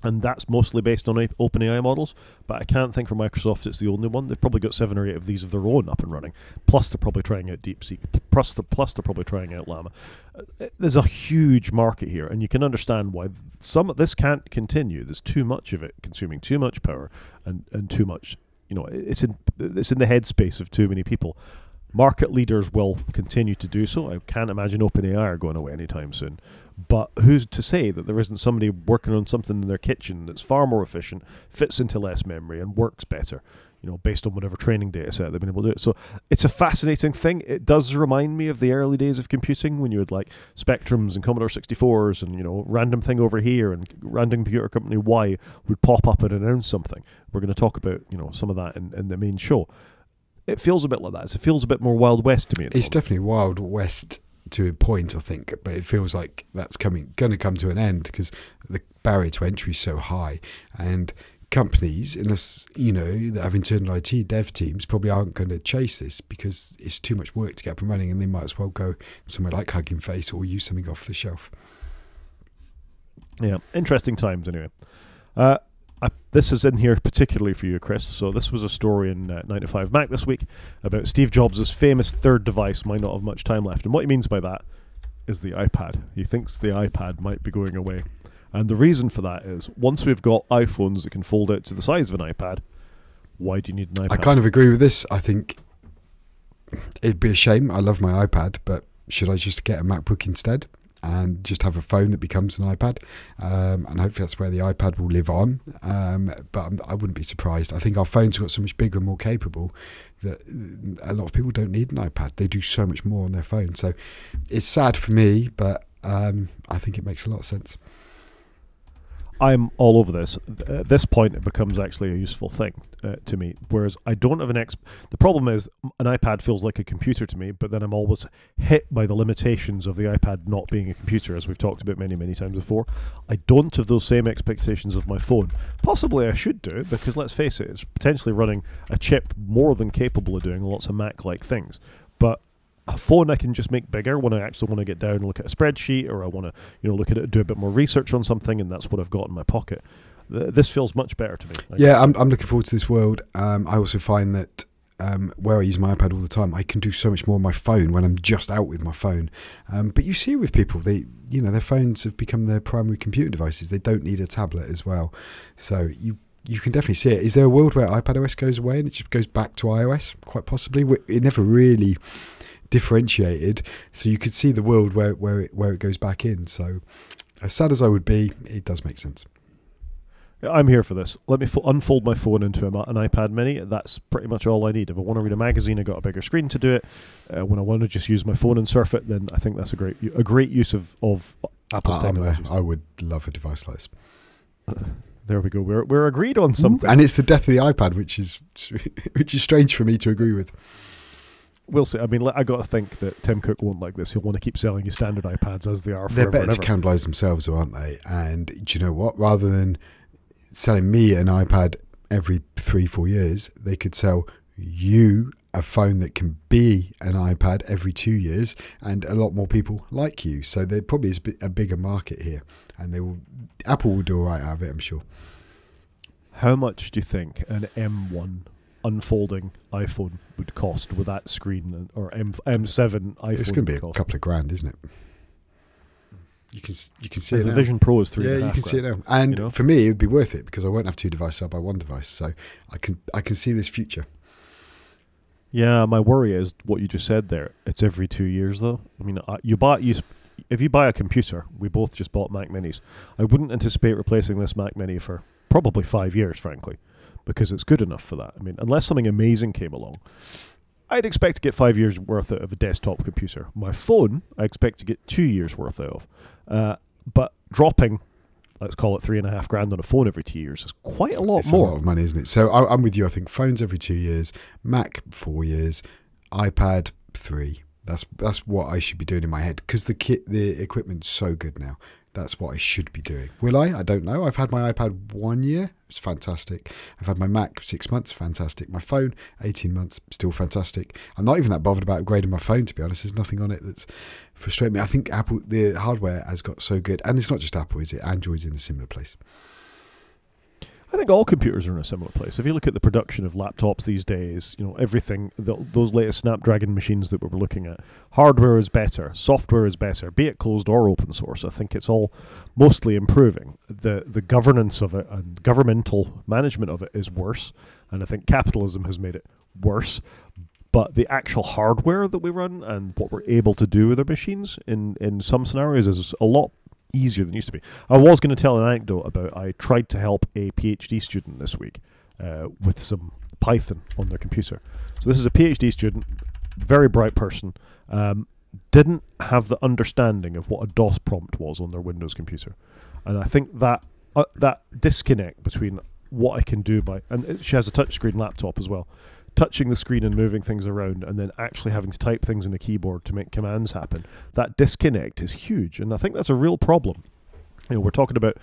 [SPEAKER 1] And that's mostly based on OpenAI models, but I can't think for Microsoft it's the only one. They've probably got 7 or 8 of these of their own up and running. Plus they're probably trying out DeepSeek. Plus they're probably trying out Llama. There's a huge market here, and you can understand why some of this can't continue. There's too much of it, consuming too much power and too much. You know, it's in the headspace of too many people. Market leaders will continue to do so. I can't imagine OpenAI are going away anytime soon. But who's to say that there isn't somebody working on something in their kitchen that's far more efficient, fits into less memory, and works better, you know, based on whatever training data set they've been able to do it. So it's a fascinating thing. It does remind me of the early days of computing when you had like Spectrums and Commodore 64s and, you know, random thing over here and random computer company Y would pop up and announce something. We're going to talk about, you know, some of that in the main show. It feels a bit like that. It feels a bit more Wild West to me.
[SPEAKER 2] It's definitely Wild West to a point, I think, but it feels like that's going to come to an end because the barrier to entry is so high, and companies, unless you know that have internal IT dev teams, probably aren't going to chase this because it's too much work to get up and running, and they might as well go somewhere like Hugging Face or use something off the shelf.
[SPEAKER 1] Yeah, interesting times anyway. This is in here particularly for you, Chris. So this was a story in 9 to 5 Mac this week about Steve Jobs' famous third device might not have much time left. And what he means by that is the iPad. He thinks the iPad might be going away. And the reason for that is once we've got iPhones that can fold out to the size of an iPad, why do you need an iPad?
[SPEAKER 2] I kind of agree with this. I think it'd be a shame. I love my iPad, but should I just get a MacBook instead? And just have a phone that becomes an iPad, and hopefully that's where the iPad will live on. But I wouldn't be surprised. I think our phones got so much bigger and more capable that a lot of people don't need an iPad. They do so much more on their phone. So it's sad for me, but I think it makes a lot of sense.
[SPEAKER 1] I'm all over this. At this point, it becomes actually a useful thing to me. Whereas I don't have the problem is an iPad feels like a computer to me, but then I'm always hit by the limitations of the iPad not being a computer, as we've talked about many, many times before. I don't have those same expectations of my phone. Possibly I should do, because let's face it, it's potentially running a chip more than capable of doing lots of Mac-like things. But a phone I can just make bigger when I actually want to get down and look at a spreadsheet, or I want to, you know, look at it, do a bit more research on something, and that's what I've got in my pocket. This feels much better to me.
[SPEAKER 2] Yeah, I'm looking forward to this world. I also find that where I use my iPad all the time, I can do so much more on my phone when I'm just out with my phone. But you see it with people, their phones have become their primary computing devices. They don't need a tablet as well. So you can definitely see it. Is there a world where iPadOS goes away and it just goes back to iOS? Quite possibly. It never really differentiated, so you could see the world where it goes back in. So as sad as I would be, it does make sense.
[SPEAKER 1] I'm here for this. Let me unfold my phone into an iPad mini. That's pretty much all I need. If I want to read a magazine, I got a bigger screen to do it. When I want to just use my phone and surf it, then I think that's a great use of Apple's technology.
[SPEAKER 2] I would love a device like this.
[SPEAKER 1] There we go. We're agreed on something.
[SPEAKER 2] And it's the death of the iPad, which is strange for me to agree with.
[SPEAKER 1] we'll see. I mean, I got to think that Tim Cook won't like this. He'll want to keep selling his standard iPads as they are.
[SPEAKER 2] They're better to cannibalise themselves, though, aren't they? And do you know what? Rather than selling me an iPad every 3-4 years, they could sell you a phone that can be an iPad every 2 years, and a lot more people like you. So there probably is a bigger market here, and Apple will do all right out of it, I'm sure.
[SPEAKER 1] How much do you think an M1 unfolding iPhone would cost with that screen, or M7 iPhone?
[SPEAKER 2] It's going to be a couple of grand, isn't it? You can see it now.
[SPEAKER 1] The Vision Pro is $3,500.
[SPEAKER 2] Yeah, you can see it now. And for me, it would be worth it because I won't have 2 devices. I'll buy 1 device. So I can see this future.
[SPEAKER 1] Yeah, my worry is what you just said there. It's every 2 years, though. I mean, if you buy a computer, we both just bought Mac Minis. I wouldn't anticipate replacing this Mac Mini for probably 5 years, frankly, because it's good enough for that. I mean, unless something amazing came along, I'd expect to get 5 years worth out of a desktop computer. My phone, I expect to get 2 years worth out of. But dropping, let's call it $3,500 on a phone every 2 years is quite a lot more.
[SPEAKER 2] It's a lot of money, isn't it? So I'm with you. I think phones every 2 years, Mac 4 years, iPad 3. That's what I should be doing in my head because the equipment's so good now. That's what I should be doing. Will I? I don't know. I've had my iPad 1 year. It's fantastic. I've had my Mac 6 months. Fantastic. My phone, 18 months. Still fantastic. I'm not even that bothered about upgrading my phone, to be honest. There's nothing on it that's frustrating me. I think Apple, the hardware has got so good. And it's not just Apple, is it? Android's in a similar place.
[SPEAKER 1] I think all computers are in a similar place. If you look at the production of laptops these days, everything, those latest Snapdragon machines that we were looking at, hardware is better, software is better, be it closed or open source. I think it's all mostly improving. The governance of it and governmental management of it is worse, and I think capitalism has made it worse. But the actual hardware that we run and what we're able to do with our machines in some scenarios is a lot easier than it used to be. I was going to tell an anecdote about I tried to help a PhD student this week with some Python on their computer. So this is a PhD student, very bright person, didn't have the understanding of what a DOS prompt was on their Windows computer. And I think that disconnect between what I can do and she has a touchscreen laptop as well, touching the screen and moving things around and then actually having to type things in a keyboard to make commands happen. That disconnect is huge, and I think that's a real problem. We're talking about,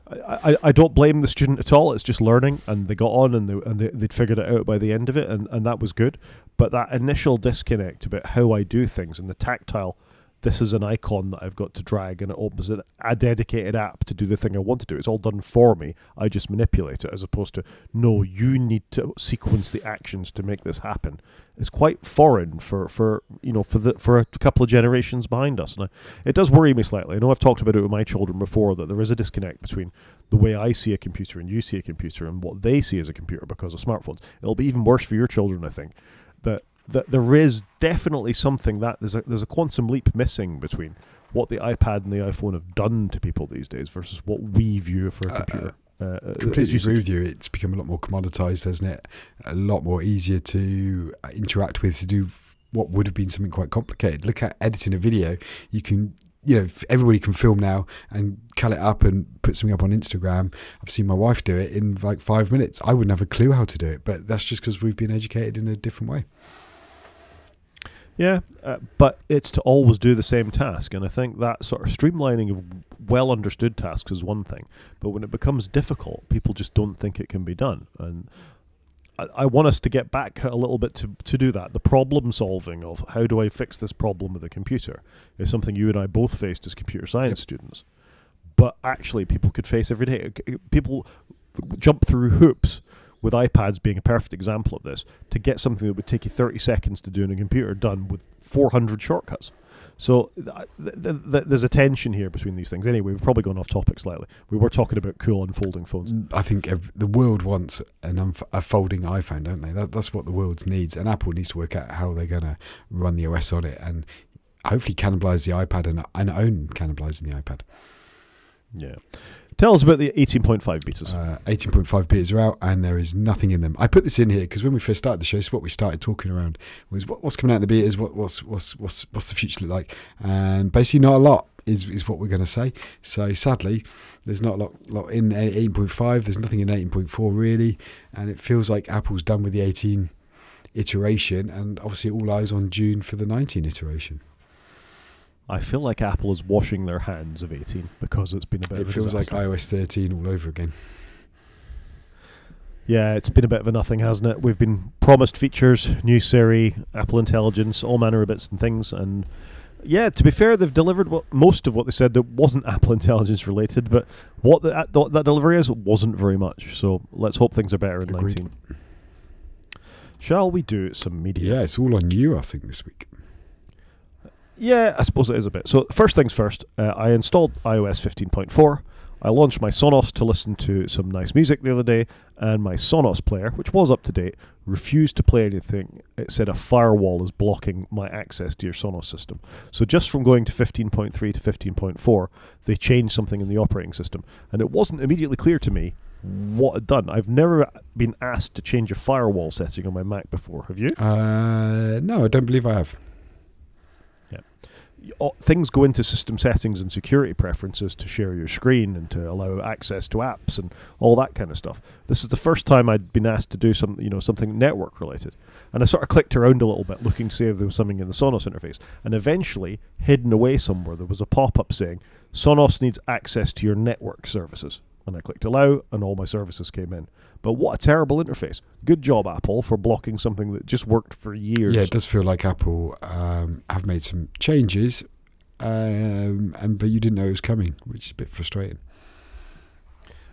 [SPEAKER 1] I don't blame the student at all. It's just learning, and they got on and they'd figured it out by the end of it, and that was good. But that initial disconnect about how I do things and the tactile, this is an icon that I've got to drag and it opens a dedicated app to do the thing I want to do. It's all done for me. I just manipulate it, as opposed to, no, you need to sequence the actions to make this happen. It's quite foreign for a couple of generations behind us. And it does worry me slightly. I know I've talked about it with my children before, that there is a disconnect between the way I see a computer and you see a computer and what they see as a computer because of smartphones. It'll be even worse for your children, I think, that there is definitely something that there's a quantum leap missing between what the iPad and the iPhone have done to people these days versus what we view for a computer.
[SPEAKER 2] Completely agree with you. It's become a lot more commoditized, hasn't it? A lot more easier to interact with, to do what would have been something quite complicated. Look at editing a video. You can, everybody can film now and cut it up and put something up on Instagram. I've seen my wife do it in like 5 minutes. I wouldn't have a clue how to do it, but that's just because we've been educated in a different way.
[SPEAKER 1] Yeah, but it's to always do the same task, and I think that sort of streamlining of well-understood tasks is one thing, but when it becomes difficult, people just don't think it can be done, and I want us to get back a little bit to do that. The problem solving of how do I fix this problem with a computer is something you and I both faced as computer science students, but actually people could face every day. People jump through hoops, with iPads being a perfect example of this, to get something that would take you 30 seconds to do on a computer done with 400 shortcuts. So there's a tension here between these things. Anyway, we've probably gone off topic slightly. We were talking about cool unfolding phones.
[SPEAKER 2] I think the world wants a folding iPhone, don't they? That's what the world needs, and Apple needs to work out how they're going to run the OS on it and hopefully cannibalise the iPad and own cannibalising the iPad. Yeah.
[SPEAKER 1] Tell us about the 18.5 betas.
[SPEAKER 2] 18.5 betas are out, and there is nothing in them. I put this in here because when we first started the show, it's what we started talking around was what's coming out in the betas, what's the future look like, and basically not a lot is what we're going to say. So sadly, there's not a lot in 18.5. There's nothing in 18.4 really, and it feels like Apple's done with the 18 iteration, and obviously all eyes on June for the 19 iteration.
[SPEAKER 1] I feel like Apple is washing their hands of 18 because it's been a bit of a
[SPEAKER 2] feels
[SPEAKER 1] disaster.
[SPEAKER 2] like iOS 13 all over again.
[SPEAKER 1] Yeah, it's been a bit of a nothing, hasn't it? We've been promised features, new Siri, Apple Intelligence, all manner of bits and things, and yeah, to be fair, they've delivered most of what they said that wasn't Apple Intelligence related, but what that delivery is wasn't very much. So let's hope things are better in
[SPEAKER 2] Agreed.
[SPEAKER 1] 19. Shall we do some media?
[SPEAKER 2] Yeah, it's all on you, I think, this week.
[SPEAKER 1] Yeah, I suppose it is a bit. So first things first, I installed iOS 15.4. I launched my Sonos to listen to some nice music the other day, and my Sonos player, which was up to date, refused to play anything. It said a firewall is blocking my access to your Sonos system. So just from going to 15.3 to 15.4, they changed something in the operating system, and it wasn't immediately clear to me what had done. I've never been asked to change a firewall setting on my Mac before. Have you?
[SPEAKER 2] No, I don't believe I have.
[SPEAKER 1] Things go into system settings and security preferences to share your screen and to allow access to apps and all that kind of stuff. This is the first time I'd been asked to do something network related, and I sort of clicked around a little bit looking to see if there was something in the Sonos interface, and eventually, hidden away somewhere, there was a pop-up saying Sonos needs access to your network services, and I clicked allow, and all my services came in. But what a terrible interface. Good job, Apple, for blocking something that just worked for years.
[SPEAKER 2] Yeah, it does feel like Apple have made some changes, but you didn't know it was coming, which is a bit frustrating.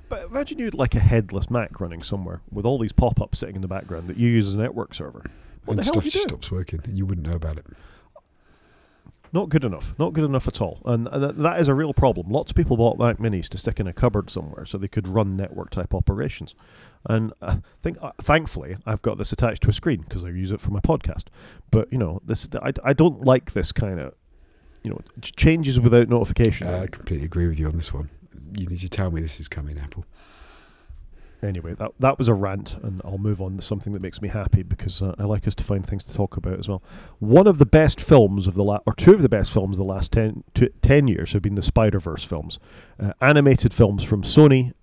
[SPEAKER 1] But imagine you had like a headless Mac running somewhere with all these pop-ups sitting in the background that you use as a network server. What the hell
[SPEAKER 2] stuff
[SPEAKER 1] do you do?
[SPEAKER 2] just stops working, and you wouldn't know about it.
[SPEAKER 1] Not good enough. Not good enough at all. And that is a real problem. Lots of people bought Mac Minis to stick in a cupboard somewhere so they could run network-type operations. And I think, thankfully, I've got this attached to a screen because I use it for my podcast. But, I don't like this kind of, changes without notification.
[SPEAKER 2] I completely agree with you on this one. You need to tell me this is coming, Apple.
[SPEAKER 1] Anyway, that was a rant, and I'll move on to something that makes me happy because I like us to find things to talk about as well. One of the best films of two of the best films of the last 10 years have been the Spider-Verse films. Animated films from Sony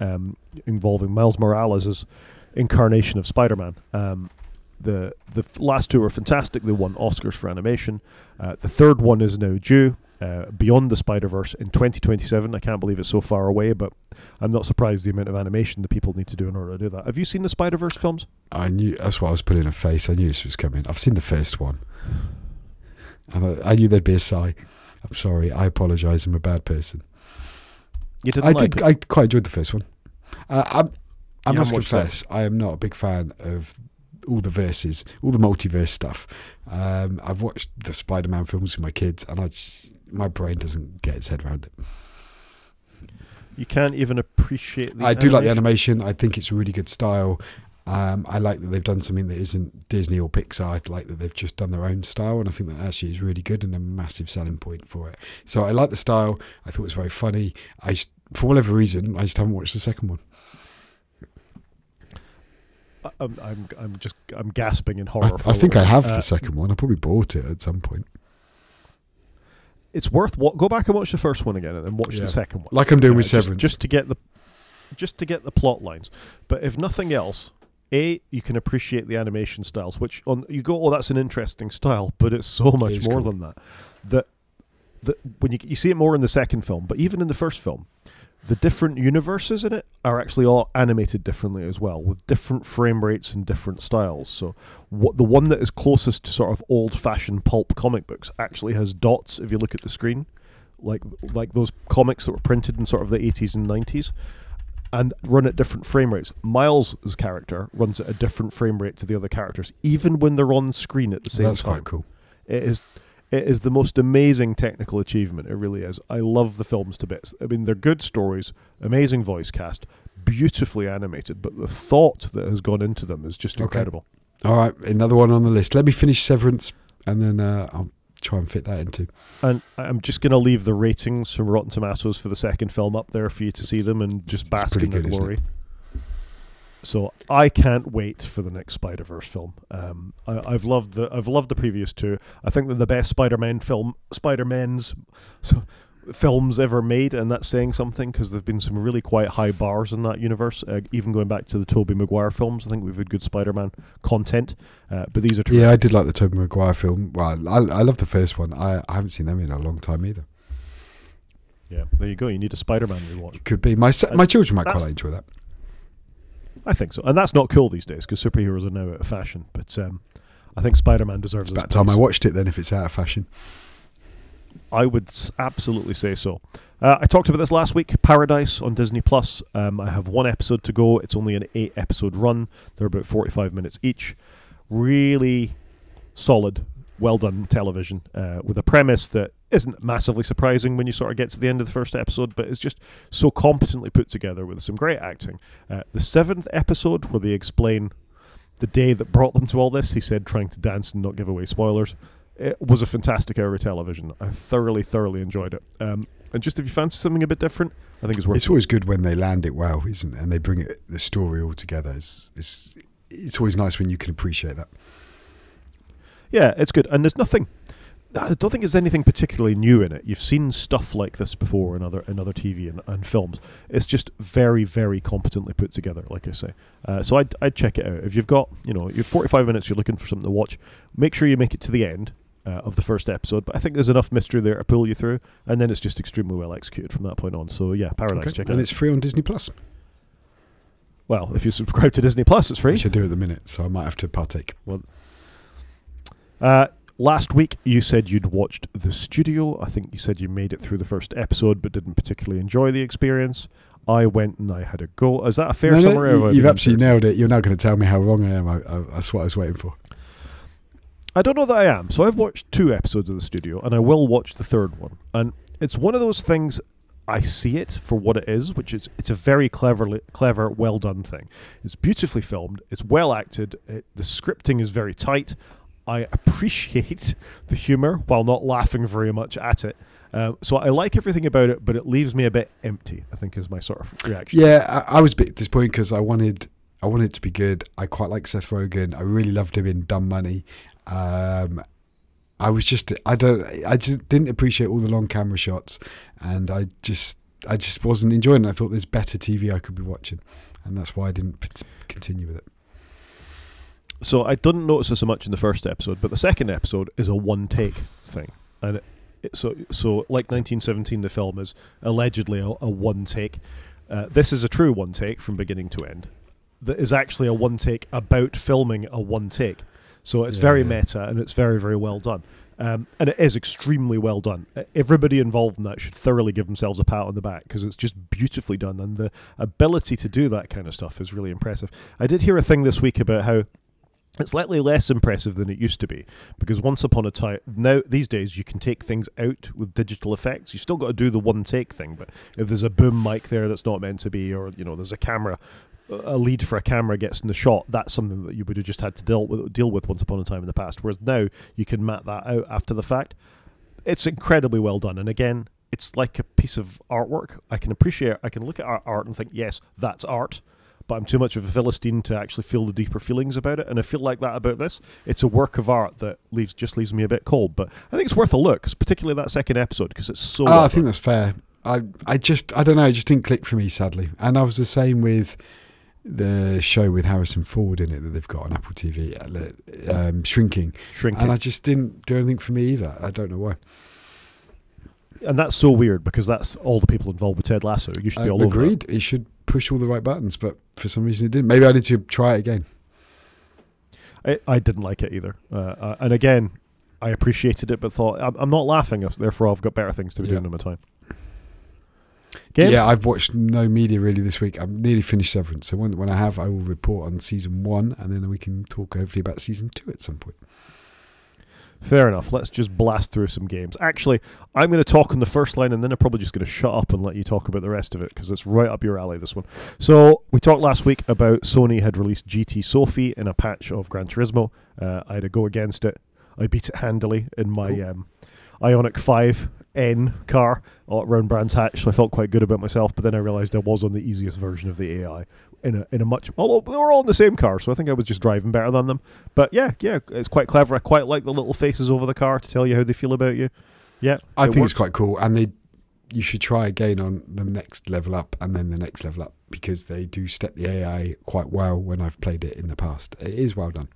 [SPEAKER 1] involving Miles Morales' incarnation of Spider-Man. The last two were fantastic. They won Oscars for animation. The third one is now due. Beyond the Spider-Verse in 2027. I can't believe it's so far away, but I'm not surprised the amount of animation that people need to do in order to do that. Have you seen the Spider-Verse films?
[SPEAKER 2] I knew, that's why I was putting a face. I knew this was coming. I've seen the first one, and I knew there'd be a sigh. I'm sorry. I apologise. I'm a bad person.
[SPEAKER 1] You didn't
[SPEAKER 2] I quite enjoyed the first one. I must confess, I am not a big fan of all the verses, all the multiverse stuff. I've watched the Spider-Man films with my kids, and my brain doesn't get its head around it.
[SPEAKER 1] You can't even appreciate the
[SPEAKER 2] I do like the animation. I think it's a really good style. I like that they've done something that isn't Disney or Pixar. I like that they've just done their own style, and I think that actually is really good and a massive selling point for it. So I like the style. I thought it was very funny. For whatever reason, I just haven't watched the second one.
[SPEAKER 1] I'm gasping in horror.
[SPEAKER 2] I think I have the second one. I probably bought it at some point.
[SPEAKER 1] It's worth go back and watch the first one again, and then watch the second one,
[SPEAKER 2] like I'm doing with Severance,
[SPEAKER 1] just to get the plot lines. But if nothing else, you can appreciate the animation styles, which you go, oh, that's an interesting style, but it's so much more than that. That when you see it more in the second film, but even in the first film, the different universes in it are actually all animated differently as well, with different frame rates and different styles. So the one that is closest to sort of old-fashioned pulp comic books actually has dots if you look at the screen, like those comics that were printed in sort of the 80s and 90s, and run at different frame rates. Miles' character runs at a different frame rate to the other characters, even when they're on screen at the same time.
[SPEAKER 2] That's quite cool.
[SPEAKER 1] It is the most amazing technical achievement. It really is. I love the films to bits. I mean, they're good stories, amazing voice cast, beautifully animated, but the thought that has gone into them is just incredible.
[SPEAKER 2] All right, another one on the list. Let me finish Severance, and then I'll try and fit that into.
[SPEAKER 1] And I'm just going to leave the ratings from Rotten Tomatoes for the second film up there for you to see them and just bask in their glory. So I can't wait for the next Spider-Verse film. I've loved the previous two. I think that the best Spider-Men's. So films ever made, and that's saying something because there've been some really quite high bars in that universe. Even going back to the Tobey Maguire films, I think we've had good Spider-Man content, but these are terrific.
[SPEAKER 2] Yeah, I did like the Tobey Maguire film. Well, I love the first one. I haven't seen them in a long time either.
[SPEAKER 1] Yeah, there you go. You need a Spider-Man rewatch.
[SPEAKER 2] Could be my children might quite enjoy that.
[SPEAKER 1] I think so, and that's not cool these days because superheroes are now out of fashion. But I think Spider-Man deserves.
[SPEAKER 2] It's about time I watched it then, if it's out of fashion.
[SPEAKER 1] I would absolutely say so. I talked about this last week. Paradise on Disney Plus. I have one episode to go. It's only an 8-episode run. They're about 45 minutes each. Really solid, well done television with a premise that isn't massively surprising when you sort of get to the end of the first episode, but it's just so competently put together with some great acting. The 7th episode, where they explain the day that brought them to all this, he said trying to dance and not give away spoilers. It was a fantastic hour of television. I thoroughly enjoyed it. And just if you fancy something a bit different, I think it's worth it.
[SPEAKER 2] It's always good when they land it well, isn't it? And they bring the story all together. It's always nice when you can appreciate that.
[SPEAKER 1] Yeah, it's good. And there's nothing... I don't think there's anything particularly new in it. You've seen stuff like this before in other TV and films. It's just very, very competently put together, like I say. So I'd check it out. If you've got, you're 45 minutes, you're looking for something to watch, make sure you make it to the end of the first episode. But I think there's enough mystery there to pull you through, and then it's just extremely well executed from that point on. So yeah, Paradise, check it out.
[SPEAKER 2] And it's free on Disney Plus.
[SPEAKER 1] Well, if you subscribe to Disney Plus, it's free.
[SPEAKER 2] Which I do at the minute, so I might have to partake.
[SPEAKER 1] Well, last week you said you'd watched The Studio. I think you said you made it through the first episode but didn't particularly enjoy the experience. I went and I had a go. Is that a fair summary?
[SPEAKER 2] You've absolutely nailed it. You're now going to tell me how wrong I am. That's what I was waiting for.
[SPEAKER 1] I don't know that I am. So I've watched 2 episodes of The Studio, and I will watch the 3rd one. And it's one of those things, I see it for what it is, which is it's a very clever, well done thing. It's beautifully filmed. It's well acted. The scripting is very tight. I appreciate the humour while not laughing very much at it. So I like everything about it, but it leaves me a bit empty, I think, is my sort of reaction.
[SPEAKER 2] Yeah, I was a bit disappointed because I wanted it to be good. I quite like Seth Rogen. I really loved him in Dumb Money. I just didn't appreciate all the long camera shots, and I just wasn't enjoying it. I thought there's better TV I could be watching, and that's why I didn't continue with it.
[SPEAKER 1] So I didn't notice this so much in the first episode, but the second episode is a one-take thing, and so like 1917, the film is allegedly a one-take. This is a true one-take from beginning to end. That is actually a one-take about filming a one-take. So it's very meta, and it's very, very well done. And it is extremely well done. Everybody involved in that should thoroughly give themselves a pat on the back because it's just beautifully done, and the ability to do that kind of stuff is really impressive. I did hear a thing this week about how it's slightly less impressive than it used to be, because once upon a time, now these days you can take things out with digital effects. You still got to do the one take thing, but if there's a boom mic there that's not meant to be, or there's a camera, a lead for a camera gets in the shot, that's something that you would have just had to deal with once upon a time in the past. Whereas now you can map that out after the fact. It's incredibly well done, and again, it's like a piece of artwork. I can look at art and think, yes, that's art. But I'm too much of a Philistine to actually feel the deeper feelings about it, and I feel like that about this. It's a work of art that just leaves me a bit cold, but I think it's worth a look, particularly that second episode, because it's so
[SPEAKER 2] I think that's fair. I don't know, it just didn't click for me, sadly. And I was the same with the show with Harrison Ford in it that they've got on Apple TV, Shrinking. And I just didn't do anything for me either. I don't know why.
[SPEAKER 1] And that's so weird, because that's all the people involved with Ted Lasso. You should be all over that.
[SPEAKER 2] Agreed. It should push all the right buttons, but for some reason it didn't. Maybe I need to try it again.
[SPEAKER 1] I didn't like it either. And again, I appreciated it, but thought, I'm not laughing, therefore I've got better things to be doing in my time. Games?
[SPEAKER 2] Yeah, I've watched no media really this week. I've nearly finished Severance, so when I have, I will report on season 1, and then we can talk hopefully about season 2 at some point.
[SPEAKER 1] Fair enough. Let's just blast through some games. Actually, I'm going to talk on the first line, and then I'm probably just going to shut up and let you talk about the rest of it, because it's right up your alley, this one. So we talked last week about Sony had released GT Sophie in a patch of Gran Turismo. I had a go against it. I beat it handily in my Ioniq 5N car around Brands Hatch, so I felt quite good about myself, but then I realised I was on the easiest version of the AI. In a much, although they were all in the same car, so I think I was just driving better than them. But yeah, it's quite clever. I quite like the little faces over the car to tell you how they feel about you. Yeah,
[SPEAKER 2] I think it's quite cool, and you should try again on the next level up and then the next level up, because they do step the AI quite well when I've played it in the past. It is well done.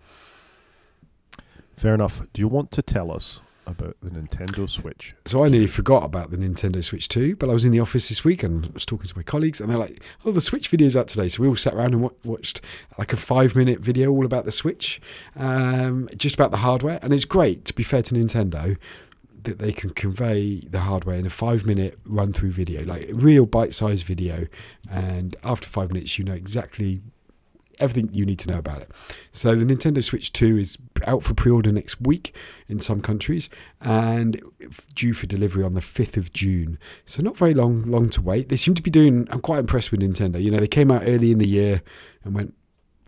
[SPEAKER 1] Fair enough. Do you want to tell us about the Nintendo Switch?
[SPEAKER 2] So I nearly forgot about the Nintendo Switch 2, but I was in the office this week and I was talking to my colleagues, and they're like, oh, the Switch video's out today. So we all sat around and watched like a 5-minute video all about the Switch, just about the hardware. And it's great, to be fair to Nintendo, that they can convey the hardware in a 5-minute run-through video, like a real bite-sized video. And after 5 minutes, you know exactly everything you need to know about it. So the Nintendo Switch 2 is out for pre-order next week in some countries, and due for delivery on the 5th of June. So not very long to wait. They seem to be doing, I'm quite impressed with Nintendo. You know, they came out early in the year and went,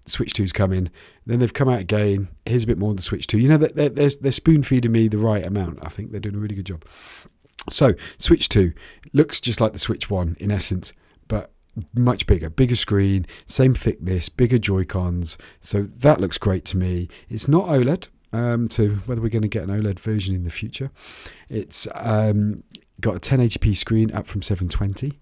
[SPEAKER 2] Switch 2's coming. Then they've come out again. Here's a bit more on the Switch 2. You know, they're spoon-feeding me the right amount. I think they're doing a really good job. So Switch 2 looks just like the Switch 1 in essence, but much bigger screen, same thickness, bigger Joy-Cons. So that looks great to me. It's not OLED, so whether we're going to get an OLED version in the future. It's got a 1080p screen up from 720.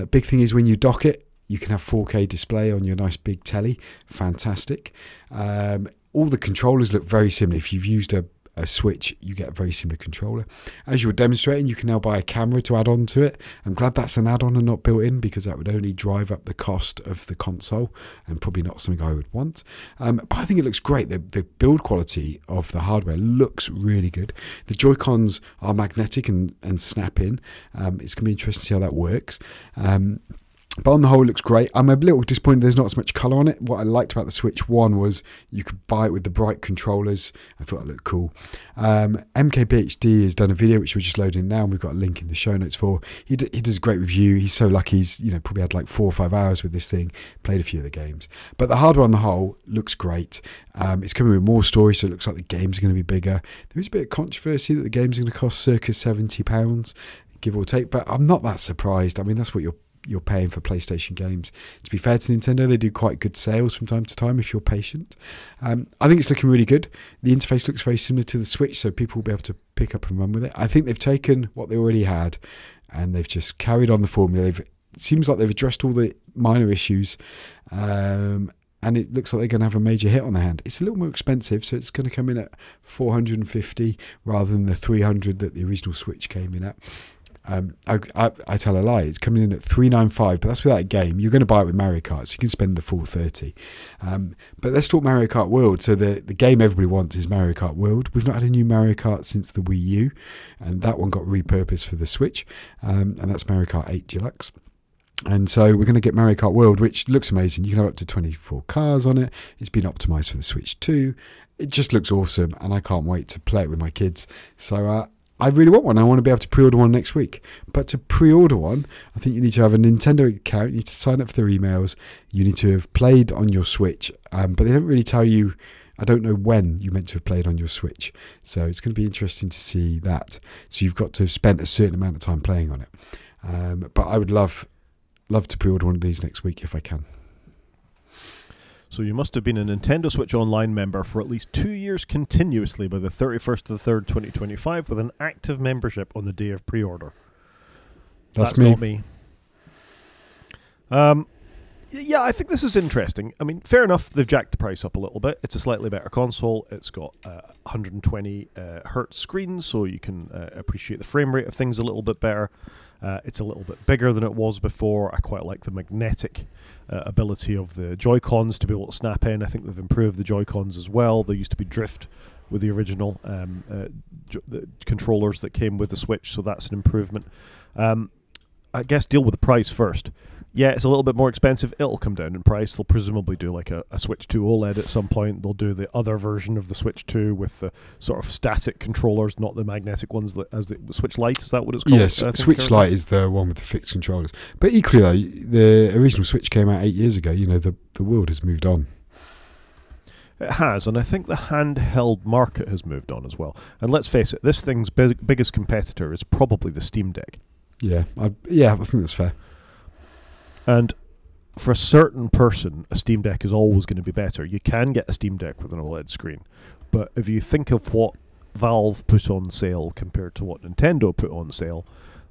[SPEAKER 2] Big thing is when you dock it, you can have 4K display on your nice big telly. Fantastic. All the controllers look very similar. If you've used a Switch, you get a very similar controller. As you were demonstrating, you can now buy a camera to add on to it. I'm glad that's an add-on and not built in, because that would only drive up the cost of the console and probably not something I would want. But I think it looks great. The build quality of the hardware looks really good. The Joy-Cons are magnetic and snap in. It's going to be interesting to see how that works. But on the whole, it looks great. I'm a little disappointed there's not as much colour on it. What I liked about the Switch 1 was you could buy it with the bright controllers. I thought that looked cool. MKBHD has done a video, which we're just loading now, and we've got a link in the show notes for. He does a great review. He's so lucky. He's probably had like 4 or 5 hours with this thing, played a few of the games. But the hardware on the whole looks great. It's coming with more storage, so it looks like the games are going to be bigger. There is a bit of controversy that the games are going to cost circa £70, give or take, but I'm not that surprised. I mean, that's what you're paying for PlayStation games. To be fair to Nintendo, they do quite good sales from time to time if you're patient. I think it's looking really good. The interface looks very similar to the Switch, so people will be able to pick up and run with it. I think they've taken what they already had and they've just carried on the formula. It seems like they've addressed all the minor issues, and it looks like they're going to have a major hit on their hand. It's a little more expensive, so it's going to come in at $450 rather than the $300 that the original Switch came in at. I tell a lie, it's coming in at $395, but that's without a game. You're going to buy it with Mario Kart, so you can spend the full $30. But let's talk Mario Kart World. So the game everybody wants is Mario Kart World. We've not had a new Mario Kart since the Wii U, and that one got repurposed for the Switch, and that's Mario Kart 8 Deluxe. And so we're going to get Mario Kart World, which looks amazing. You can have up to 24 cars on it. It's been optimized for the Switch 2. It just looks awesome, and I can't wait to play it with my kids. So I really want one. I want to be able to pre-order one next week. But to pre-order one, I think you need to have a Nintendo account. You need to sign up for their emails. You need to have played on your Switch. But they don't really tell you, I don't know when you meant to have played on your Switch. So it's going to be interesting to see that. So you've got to have spent a certain amount of time playing on it. But I would love to pre-order one of these next week if I can.
[SPEAKER 1] So you must have been a Nintendo Switch Online member for at least 2 years continuously by the 31st of the 3rd, 2025, with an active membership on the day of pre-order. That's
[SPEAKER 2] me.
[SPEAKER 1] Not me. Yeah, I think this is interesting. I mean, fair enough, they've jacked the price up a little bit. It's a slightly better console. It's got 120 hertz screens, so you can appreciate the frame rate of things a little bit better. It's a little bit bigger than it was before. I quite like the magnetic ability of the Joy-Cons to be able to snap in. I think they've improved the Joy-Cons as well. They used to be drift with the original the controllers that came with the Switch, so that's an improvement. I guess deal with the price first. Yeah, it's a little bit more expensive. It'll come down in price. They'll presumably do like a Switch 2 OLED at some point. They'll do the other version of the Switch 2 with the sort of static controllers, not the magnetic ones as the Switch Lite. Is that what it's called?
[SPEAKER 2] Yes, Switch Lite is the one with the fixed controllers. But equally, though, the original Switch came out 8 years ago. You know, the world has moved on.
[SPEAKER 1] It has, and I think the handheld market has moved on as well. And let's face it, this thing's biggest competitor is probably the Steam Deck.
[SPEAKER 2] Yeah, I think that's fair.
[SPEAKER 1] And for a certain person, a Steam Deck is always going to be better. You can get a Steam Deck with an OLED screen, but if you think of what Valve put on sale compared to what Nintendo put on sale,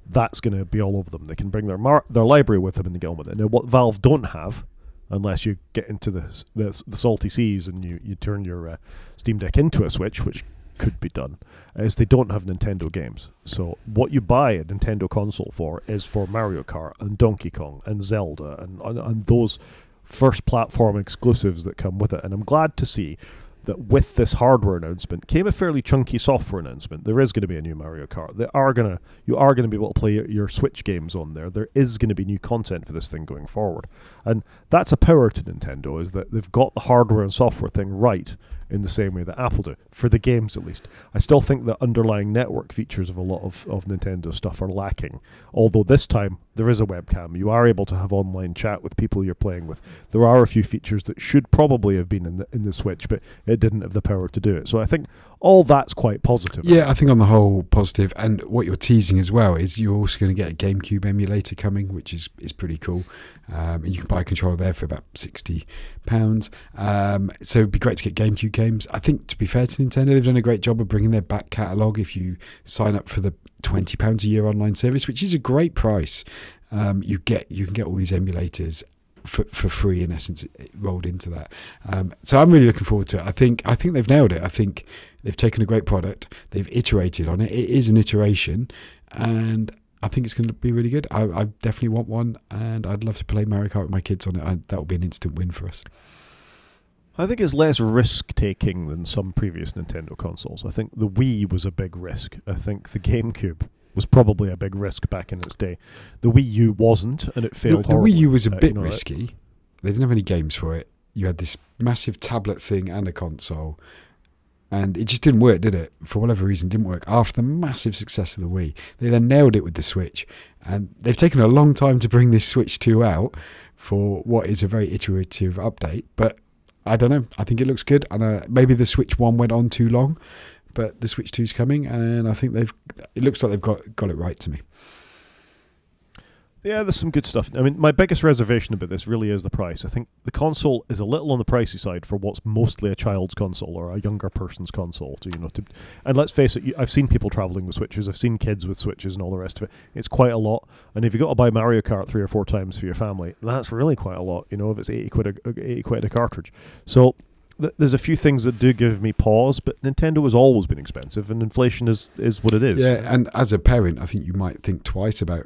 [SPEAKER 1] that's going to be all over them. They can bring their library with them and they get on with it. Now, what Valve don't have, unless you get into the salty seas and you turn your Steam Deck into a Switch, which could be done, is they don't have Nintendo games. So what you buy a Nintendo console for is for Mario Kart and Donkey Kong and Zelda and those first platform exclusives that come with it. And I'm glad to see that with this hardware announcement came a fairly chunky software announcement. There is going to be a new Mario Kart. You are going to be able to play your Switch games on there. There is going to be new content for this thing going forward. And that's a power to Nintendo, is that they've got the hardware and software thing right in the same way that Apple do, for the games at least. I still think the underlying network features of a lot of Nintendo stuff are lacking, although this time there is a webcam. You are able to have online chat with people you're playing with. There are a few features that should probably have been in the Switch, but it didn't have the power to do it. So I think all that's quite positive.
[SPEAKER 2] Yeah, I think on the whole positive. And what you're teasing as well is you're also going to get a GameCube emulator coming, which is pretty cool. And you can buy a controller there for about £60. So it'd be great to get GameCube games. I think, to be fair to Nintendo, they've done a great job of bringing their back catalogue if you sign up for the £20 a year online service, which is a great price. You can get all these emulators for free, in essence, rolled into that. So I'm really looking forward to it. I think they've nailed it. I think they've taken a great product, they've iterated on it. It is an iteration, and I think it's going to be really good. I definitely want one, and I'd love to play Mario Kart with my kids on it. That would be an instant win for us.
[SPEAKER 1] I think it's less risk-taking than some previous Nintendo consoles. I think the Wii was a big risk. I think the GameCube was probably a big risk back in its day. The Wii U wasn't, and it failed
[SPEAKER 2] The
[SPEAKER 1] horribly.
[SPEAKER 2] Wii U was a bit risky. They didn't have any games for it. You had this massive tablet thing and a console, and it just didn't work, did it? For whatever reason, it didn't work. After the massive success of the Wii, they then nailed it with the Switch, and they've taken a long time to bring this Switch 2 out for what is a very iterative update, but I don't know. I think it looks good, and maybe the Switch 1 went on too long, but the Switch 2 is coming, and I think it looks like they've got it right to me.
[SPEAKER 1] Yeah, there's some good stuff. I mean, my biggest reservation about this really is the price. I think the console is a little on the pricey side for what's mostly a child's console or a younger person's console. And let's face it, I've seen people traveling with Switches. I've seen kids with Switches and all the rest of it. It's quite a lot. And if you've got to buy Mario Kart 3 or 4 times for your family, that's really quite a lot. If it's 80 quid a cartridge. So there's a few things that do give me pause, but Nintendo has always been expensive, and inflation is what it is.
[SPEAKER 2] Yeah, and as a parent, I think you might think twice about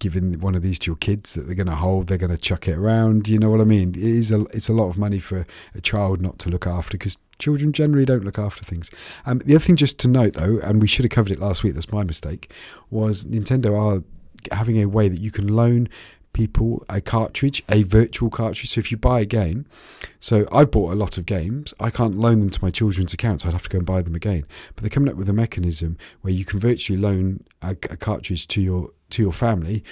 [SPEAKER 2] giving one of these to your kids that they're going to hold, they're going to chuck it around. You know what I mean? It's a lot of money for a child not to look after, because children generally don't look after things. The other thing just to note, though, and we should have covered it last week, that's my mistake, was Nintendo are having a way that you can loan people a cartridge, a virtual cartridge. So if you buy a game, so I've bought a lot of games, I can't loan them to my children's accounts, I'd have to go and buy them again. But they're coming up with a mechanism where you can virtually loan a cartridge to your family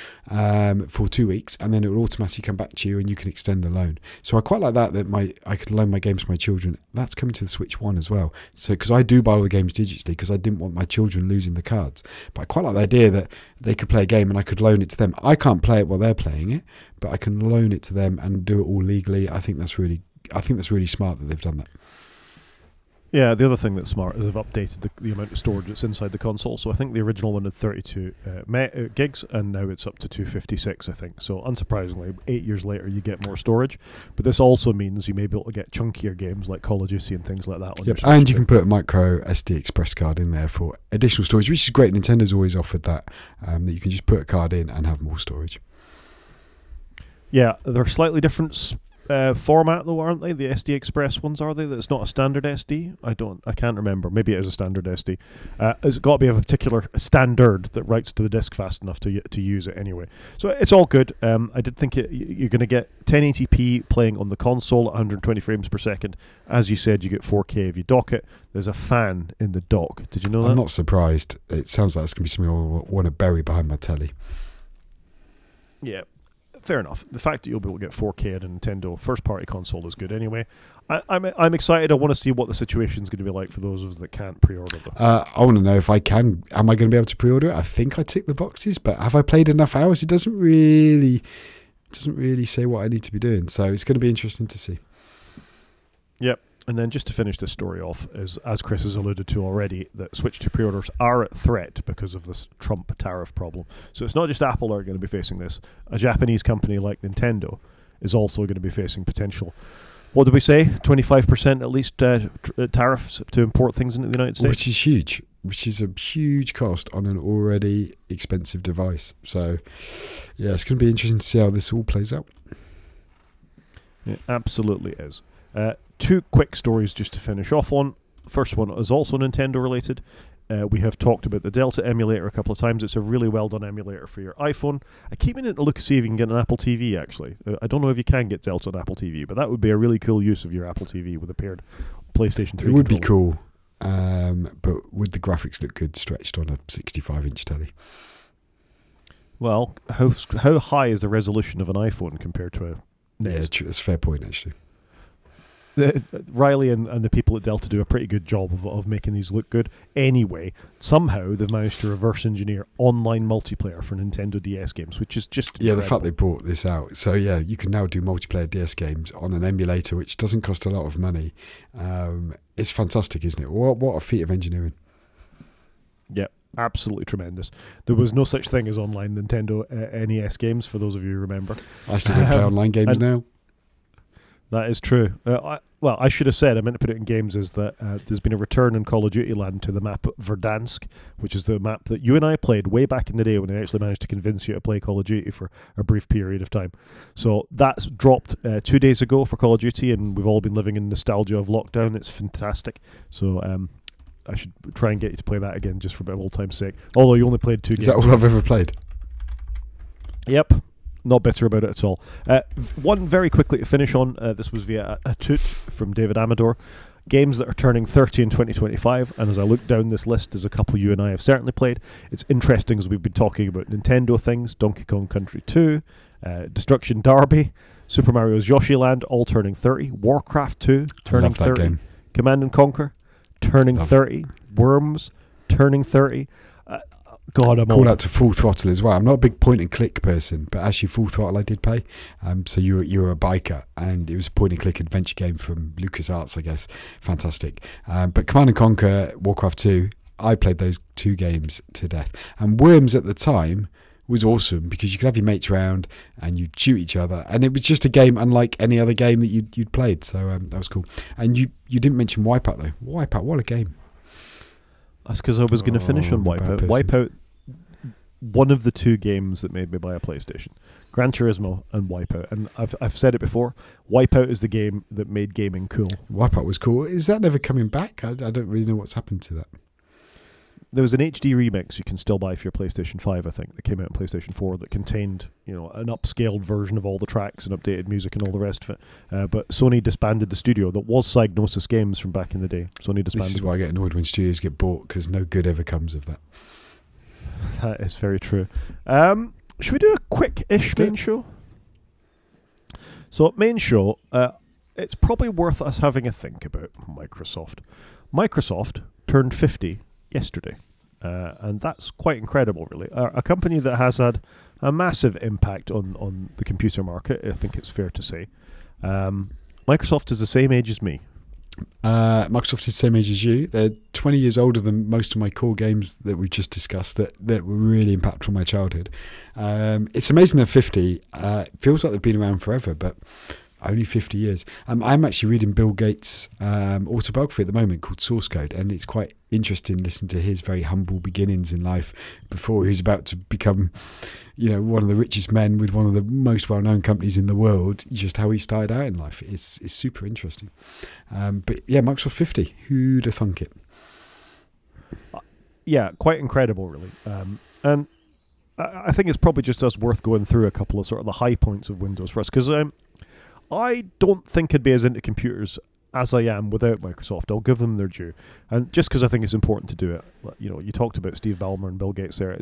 [SPEAKER 2] for 2 weeks, and then it will automatically come back to you and you can extend the loan. So I quite like that I could loan my games to my children. That's coming to the Switch 1 as well. So because I do buy all the games digitally because I didn't want my children losing the cards. But I quite like the idea that they could play a game and I could loan it to them. I can't play it while they're playing it, but I can loan it to them and do it all legally. I think that's really smart that they've done that.
[SPEAKER 1] Yeah, the other thing that's smart is they've updated the amount of storage that's inside the console. So I think the original one had 32 gigs, and now it's up to 256, I think. So unsurprisingly, 8 years later, you get more storage. But this also means you may be able to get chunkier games like Call of Duty and things like that.
[SPEAKER 2] Yep, and you can put a micro SD express card in there for additional storage, which is great. Nintendo's always offered that you can just put a card in and have more storage.
[SPEAKER 1] Yeah, they're slightly different format though, aren't they? The SD Express ones, are they? That it's not a standard SD? I can't remember. Maybe it is a standard SD. It's got to be of a particular standard that writes to the disk fast enough to use it anyway. So it's all good. I did think you're going to get 1080p playing on the console at 120 frames per second. As you said, you get 4K if you dock it. There's a fan in the dock. Did you know that?
[SPEAKER 2] I'm not surprised. It sounds like it's going to be something I want to bury behind my telly.
[SPEAKER 1] Yeah. Fair enough. The fact that you'll be able to get 4K at a Nintendo first-party console is good anyway. I'm excited. I want to see what the situation is going to be like for those of us that can't pre-order them.
[SPEAKER 2] I want to know if I can. Am I going to be able to pre-order it? I think I tick the boxes, but have I played enough hours? It doesn't really say what I need to be doing. So it's going to be interesting to see.
[SPEAKER 1] Yep. And then just to finish this story off, is as Chris has alluded to already, that Switch 2 pre-orders are at threat because of this Trump tariff problem. So it's not just Apple that are going to be facing this. A Japanese company like Nintendo is also going to be facing potential, what did we say, 25% at least tariffs to import things into the United States?
[SPEAKER 2] Which is huge, which is a huge cost on an already expensive device. So, yeah, it's going to be interesting to see how this all plays out.
[SPEAKER 1] It absolutely is. Two quick stories just to finish off on. First one is also Nintendo related. We have talked about the Delta emulator a couple of times. It's a really well done emulator for your iPhone. I keep meaning to look to see if you can get an Apple TV, actually. I don't know if you can get Delta on Apple TV, but that would be a really cool use of your Apple TV with a paired PlayStation 3
[SPEAKER 2] It would
[SPEAKER 1] controller.
[SPEAKER 2] be cool, but would the graphics look good stretched on a 65-inch telly?
[SPEAKER 1] Well, how high is the resolution of an iPhone compared to a
[SPEAKER 2] Yeah, that's a fair point, actually.
[SPEAKER 1] Riley and the people at Delta do a pretty good job of making these look good. Anyway, somehow they've managed to reverse engineer online multiplayer for Nintendo DS games, which is just incredible.
[SPEAKER 2] The fact they brought this out. So, yeah, you can now do multiplayer DS games on an emulator, which doesn't cost a lot of money. It's fantastic, isn't it? What a feat of engineering.
[SPEAKER 1] Yeah, absolutely tremendous. There was no such thing as online Nintendo NES games, for those of you who remember.
[SPEAKER 2] I still don't play online games now.
[SPEAKER 1] That is true. I should have said, I meant to put it in games, is that there's been a return in Call of Duty land to the map Verdansk, which is the map that you and I played way back in the day when I actually managed to convince you to play Call of Duty for a brief period of time. So that's dropped 2 days ago for Call of Duty, and we've all been living in nostalgia of lockdown. It's fantastic. So I should try and get you to play that again just for a bit of old time's sake. Although you only played 2 games.
[SPEAKER 2] Is that all I've ever played?
[SPEAKER 1] Yep. Not bitter about it at all. One very quickly to finish on. This was via a toot from David Amador. Games that are turning 30 in 2025. And as I look down this list, there's a couple you and I have certainly played. It's interesting as we've been talking about Nintendo things. Donkey Kong Country 2, Destruction Derby, Super Mario's Yoshi Land, all turning 30. Warcraft 2, turning 30. Game. Command and Conquer, turning 30. Worms, turning 30. God, I'm
[SPEAKER 2] call out to Full Throttle as well. I'm not a big point and click person, but actually Full Throttle I did play. So you were a biker, and it was a point and click adventure game from LucasArts, I guess. Fantastic. But Command and Conquer, Warcraft 2, I played those 2 games to death. And Worms at the time was awesome because you could have your mates around and you'd shoot each other, and it was just a game unlike any other game that you'd played. So that was cool. And you didn't mention Wipeout though. Wipeout, what a game! That's
[SPEAKER 1] because I was going to finish on Wipeout. Wipeout, one of the 2 games that made me buy a PlayStation. Gran Turismo and Wipeout. And I've said it before, Wipeout is the game that made gaming cool.
[SPEAKER 2] Wipeout was cool. Is that never coming back? I don't really know what's happened to that.
[SPEAKER 1] There was an HD remix you can still buy for your PlayStation 5, I think, that came out on PlayStation 4 that contained, an upscaled version of all the tracks and updated music and all the rest of it. But Sony disbanded the studio that was Psygnosis Games from back in the day. Sony disbanded.
[SPEAKER 2] This is why I get annoyed when studios get bought, because no good ever comes of that.
[SPEAKER 1] That is very true. Should we do a quick-ish main show? So, main show, it's probably worth us having a think about Microsoft. Microsoft turned 50 yesterday, and that's quite incredible, really. A company that has had a massive impact on the computer market, I think it's fair to say. Microsoft is the same age as me.
[SPEAKER 2] Microsoft is the same age as you. They're 20 years older than most of my core games that we've just discussed that were really impactful on my childhood. It's amazing they're 50. It feels like they've been around forever, but only 50 years. I'm actually reading Bill Gates' autobiography at the moment called Source Code, and it's quite interesting listening to his very humble beginnings in life before he was about to become one of the richest men with one of the most well-known companies in the world. Just how he started out in life. It's super interesting. But yeah, Microsoft 50. Who'd have thunk it?
[SPEAKER 1] Yeah, quite incredible, really. And I think it's probably just us worth going through a couple of sort of the high points of Windows for us, because I don't think I'd be as into computers as I am without Microsoft. I'll give them their due. And just because I think it's important to do it. You talked about Steve Ballmer and Bill Gates there.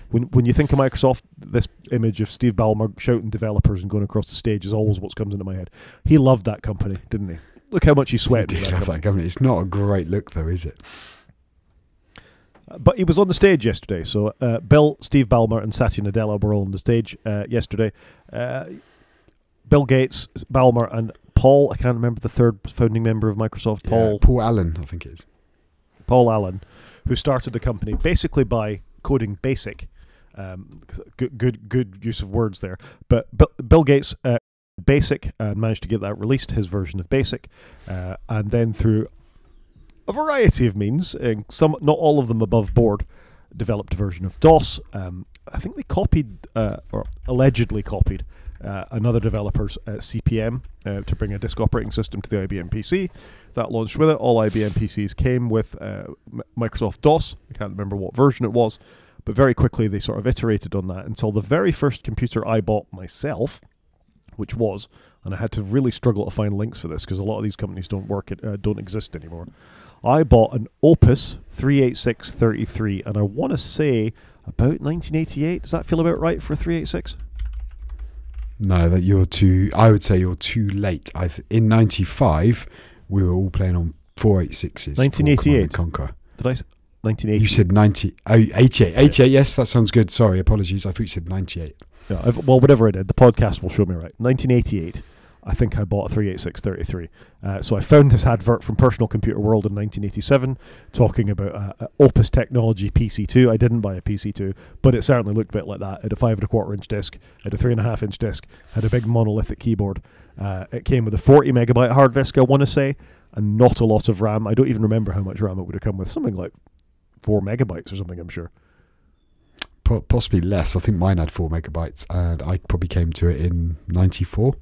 [SPEAKER 1] When you think of Microsoft, this image of Steve Ballmer shouting developers and going across the stage is always what's comes into my head. He loved that company, didn't he? Look how much he sweated.
[SPEAKER 2] He did love that company. It's not a great look though, is it?
[SPEAKER 1] But he was on the stage yesterday. So Bill, Steve Ballmer and Satya Nadella were all on the stage yesterday. Bill Gates, Ballmer and Paul, I can't remember the third founding member of Microsoft,
[SPEAKER 2] Paul Allen, I think it is.
[SPEAKER 1] Paul Allen, who started the company basically by coding BASIC. Good use of words there. But Bill Gates BASIC and managed to get that released, his version of BASIC, and then through a variety of means, some, not all of them above board, developed a version of DOS. I think they copied, or allegedly copied, another developer's CPM to bring a disk operating system to the IBM PC. That launched with it. All IBM PCs came with Microsoft DOS. I can't remember what version it was, but very quickly they sort of iterated on that until the very first computer I bought myself, which was, and I had to really struggle to find links for this because a lot of these companies don't exist anymore. I bought an Opus 386-33, and I want to say about 1988. Does that feel about right for a 386?
[SPEAKER 2] No, that you're too. I would say you're too late. In '95, we were all playing on 486s.
[SPEAKER 1] 1988.
[SPEAKER 2] Conquer.
[SPEAKER 1] Did I? 1988.
[SPEAKER 2] You said 88. 88. Yes, that sounds good. Sorry, apologies. I thought you said 98.
[SPEAKER 1] Yeah, well, whatever I did, the podcast will show me right. 1988. I think I bought a 386-33. So I found this advert from Personal Computer World in 1987 talking about Opus Technology PC2. I didn't buy a PC2, but it certainly looked a bit like that. It had a 5 1/4 inch disc, it had a 3.5 inch disc, had a big monolithic keyboard. It came with a 40 megabyte hard disk, I want to say, and not a lot of RAM. I don't even remember how much RAM it would have come with. Something like 4 megabytes or something, I'm sure.
[SPEAKER 2] Possibly less. I think mine had 4 megabytes, and I probably came to it in '94.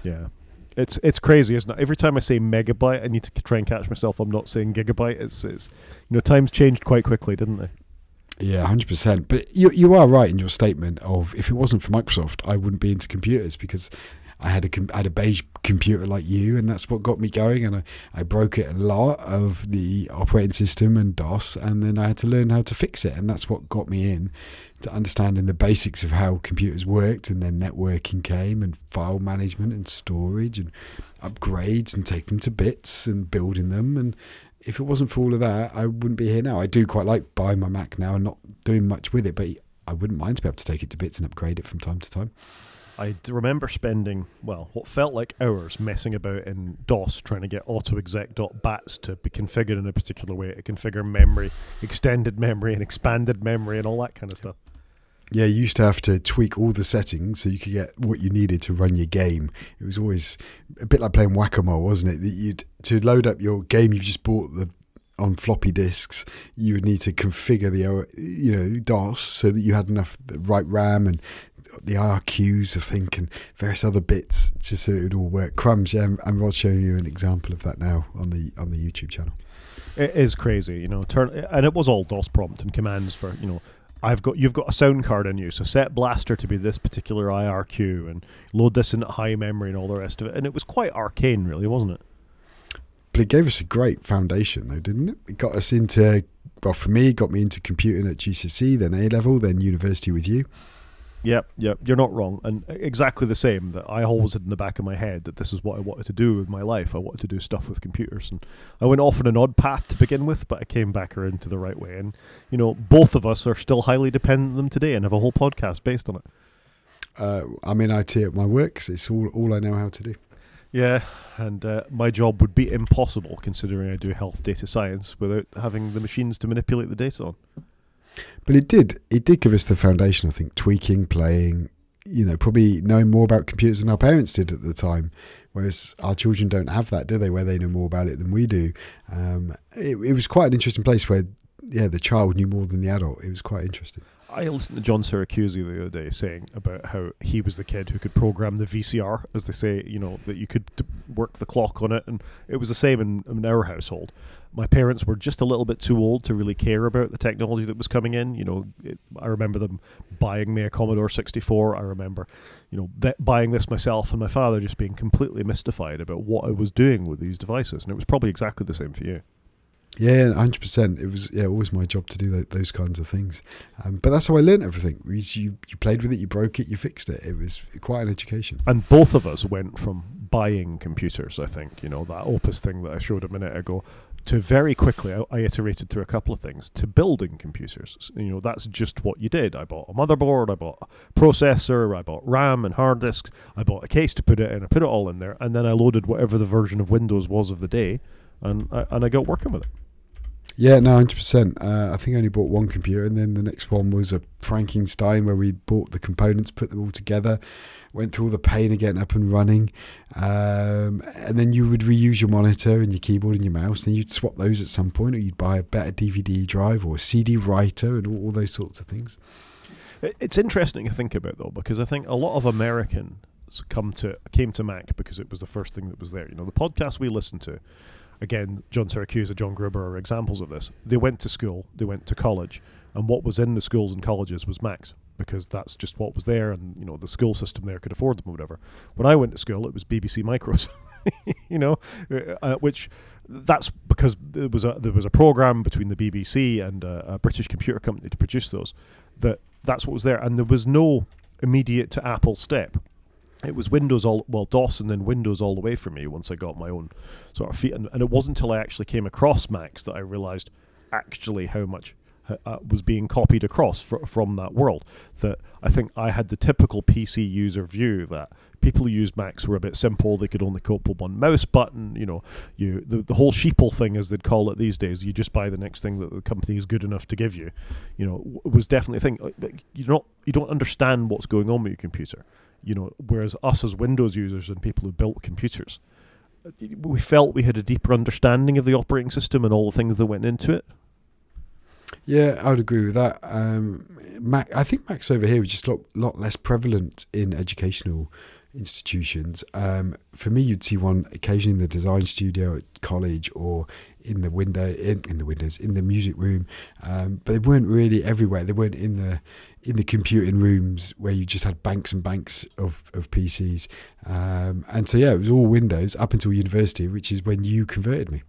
[SPEAKER 1] Yeah, it's crazy, isn't it? Every time I say megabyte, I need to try and catch myself. I'm not saying gigabyte. It's times changed quite quickly, didn't they?
[SPEAKER 2] Yeah, 100%. But you are right in your statement of if it wasn't for Microsoft, I wouldn't be into computers because I had a beige computer like you, and that's what got me going. And I broke it a lot of the operating system and DOS, and then I had to learn how to fix it, and that's what got me in to understanding the basics of how computers worked. And then networking came, and file management and storage and upgrades and taking them to bits and building them. And if it wasn't for all of that, I wouldn't be here now. I do quite like buying my Mac now and not doing much with it, but I wouldn't mind to be able to take it to bits and upgrade it from time to time.
[SPEAKER 1] I remember spending, what felt like hours messing about in DOS trying to get autoexec.bats to be configured in a particular way, to configure memory, extended memory and expanded memory and all that kind of stuff.
[SPEAKER 2] Yeah, you used to have to tweak all the settings so you could get what you needed to run your game. It was always a bit like playing whack-a-mole, wasn't it? That to load up your game you've just bought on floppy disks, you would need to configure the DOS so that you had enough right RAM and the IRQs, I think, and various other bits just so it would all work. Crumbs, yeah, and Rod's showing you an example of that now on the YouTube channel.
[SPEAKER 1] It is crazy, and it was all DOS prompt and commands for, you've got a sound card in you, so set blaster to be this particular IRQ and load this into high memory and all the rest of it. And it was quite arcane, really, wasn't it?
[SPEAKER 2] But it gave us a great foundation, though, didn't it? It got us into, for me, it got me into computing at GCSE, then A-level, then university with you.
[SPEAKER 1] Yep, you're not wrong. And exactly the same, that I always had in the back of my head that this is what I wanted to do with my life. I wanted to do stuff with computers. And I went off on an odd path to begin with, but I came back around to the right way. And, both of us are still highly dependent on them today and have a whole podcast based on it.
[SPEAKER 2] I'm in IT at my work, so it's all I know how to do.
[SPEAKER 1] Yeah, and my job would be impossible considering I do health data science without having the machines to manipulate the data on.
[SPEAKER 2] But it did give us the foundation, I think, tweaking, playing, probably knowing more about computers than our parents did at the time, whereas our children don't have that, do they, where they know more about it than we do. It was quite an interesting place where, the child knew more than the adult. It was quite interesting.
[SPEAKER 1] I listened to John Syracuse the other day saying about how he was the kid who could program the VCR, as they say, that you could work the clock on it, and it was the same in our household. My parents were just a little bit too old to really care about the technology that was coming in. I remember them buying me a Commodore 64. I remember, buying this myself, and my father just being completely mystified about what I was doing with these devices. And it was probably exactly the same for you.
[SPEAKER 2] Yeah, 100%. It was always my job to do those kinds of things. But that's how I learned everything. You played with it, you broke it, you fixed it. It was quite an education.
[SPEAKER 1] And both of us went from buying computers, I think, that Opus thing that I showed a minute ago, to very quickly, I iterated through a couple of things, to building computers. That's just what you did. I bought a motherboard, I bought a processor, I bought RAM and hard disks, I bought a case to put it in, I put it all in there, and then I loaded whatever the version of Windows was of the day, and I got working with it.
[SPEAKER 2] Yeah, no, 100%. I think I only bought one computer, and then the next one was a Frankenstein where we bought the components, put them all together, went through all the pain of getting up and running, and then you would reuse your monitor and your keyboard and your mouse, and you'd swap those at some point, or you'd buy a better DVD drive or a CD writer and all those sorts of things.
[SPEAKER 1] It's interesting to think about, though, because I think a lot of Americans came to Mac because it was the first thing that was there. The podcasts we listen to, again, John Syracuse, John Gruber are examples of this. They went to school, they went to college, and what was in the schools and colleges was Macs, because that's just what was there, and the school system there could afford them or whatever. When I went to school, it was BBC Micros, which that's because there was a program between the BBC and a British computer company to produce those. That's what was there, and there was no immediate to Apple step. It was DOS and then Windows all the way for me once I got my own sort of feet. And it wasn't until I actually came across Macs that I realized actually how much was being copied across from that world. That I think I had the typical PC user view that people who used Macs were a bit simple. They could only cope with one mouse button. The whole sheeple thing, as they'd call it these days. You just buy the next thing that the company is good enough to give you. Was definitely a thing. You don't understand what's going on with your computer. Whereas us as Windows users and people who built computers, we felt we had a deeper understanding of the operating system and all the things that went into it.
[SPEAKER 2] Yeah, I would agree with that. I think Macs over here is just a lot less prevalent in educational institutions. For me, you'd see one occasionally in the design studio at college or in the music room, but they weren't really everywhere. They weren't in the computing rooms where you just had banks and banks of PCs. And so, yeah, it was all Windows up until university, which is when you converted me.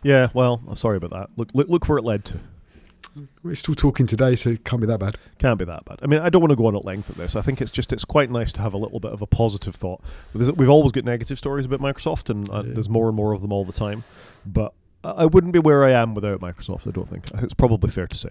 [SPEAKER 1] Yeah, well, I'm sorry about that. Look where it led to.
[SPEAKER 2] We're still talking today, so it can't be that bad.
[SPEAKER 1] Can't be that bad. I mean, I don't want to go on at length at this. I think it's quite nice to have a little bit of a positive thought. We've always got negative stories about Microsoft, and there's more and more of them all the time. But I wouldn't be where I am without Microsoft, I don't think. It's probably fair to say.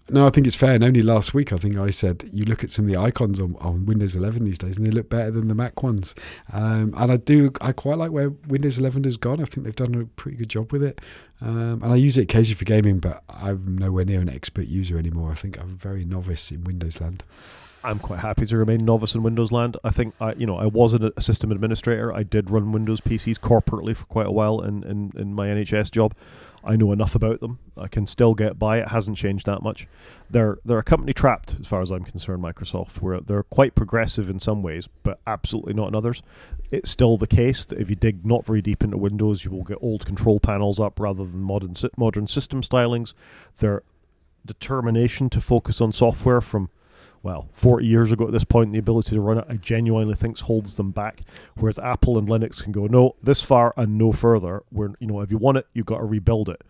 [SPEAKER 2] No, I think it's fair. And only last week, I think I said, you look at some of the icons on Windows 11 these days, and they look better than the Mac ones. And I quite like where Windows 11 has gone. I think they've done a pretty good job with it. And I use it occasionally for gaming, but I'm nowhere near an expert user anymore. I think I'm very novice in Windows land.
[SPEAKER 1] I'm quite happy to remain novice in Windows land. I think I was a system administrator. I did run Windows PCs corporately for quite a while in my NHS job. I know enough about them. I can still get by. It hasn't changed that much. They're a company trapped, as far as I'm concerned, Microsoft, where they're quite progressive in some ways, but absolutely not in others. It's still the case that if you dig not very deep into Windows, you will get old control panels up rather than modern system stylings. Their determination to focus on software from 40 years ago at this point, the ability to run it, I genuinely think holds them back. Whereas Apple and Linux can go, no, this far and no further. If you want it, you've got to rebuild it.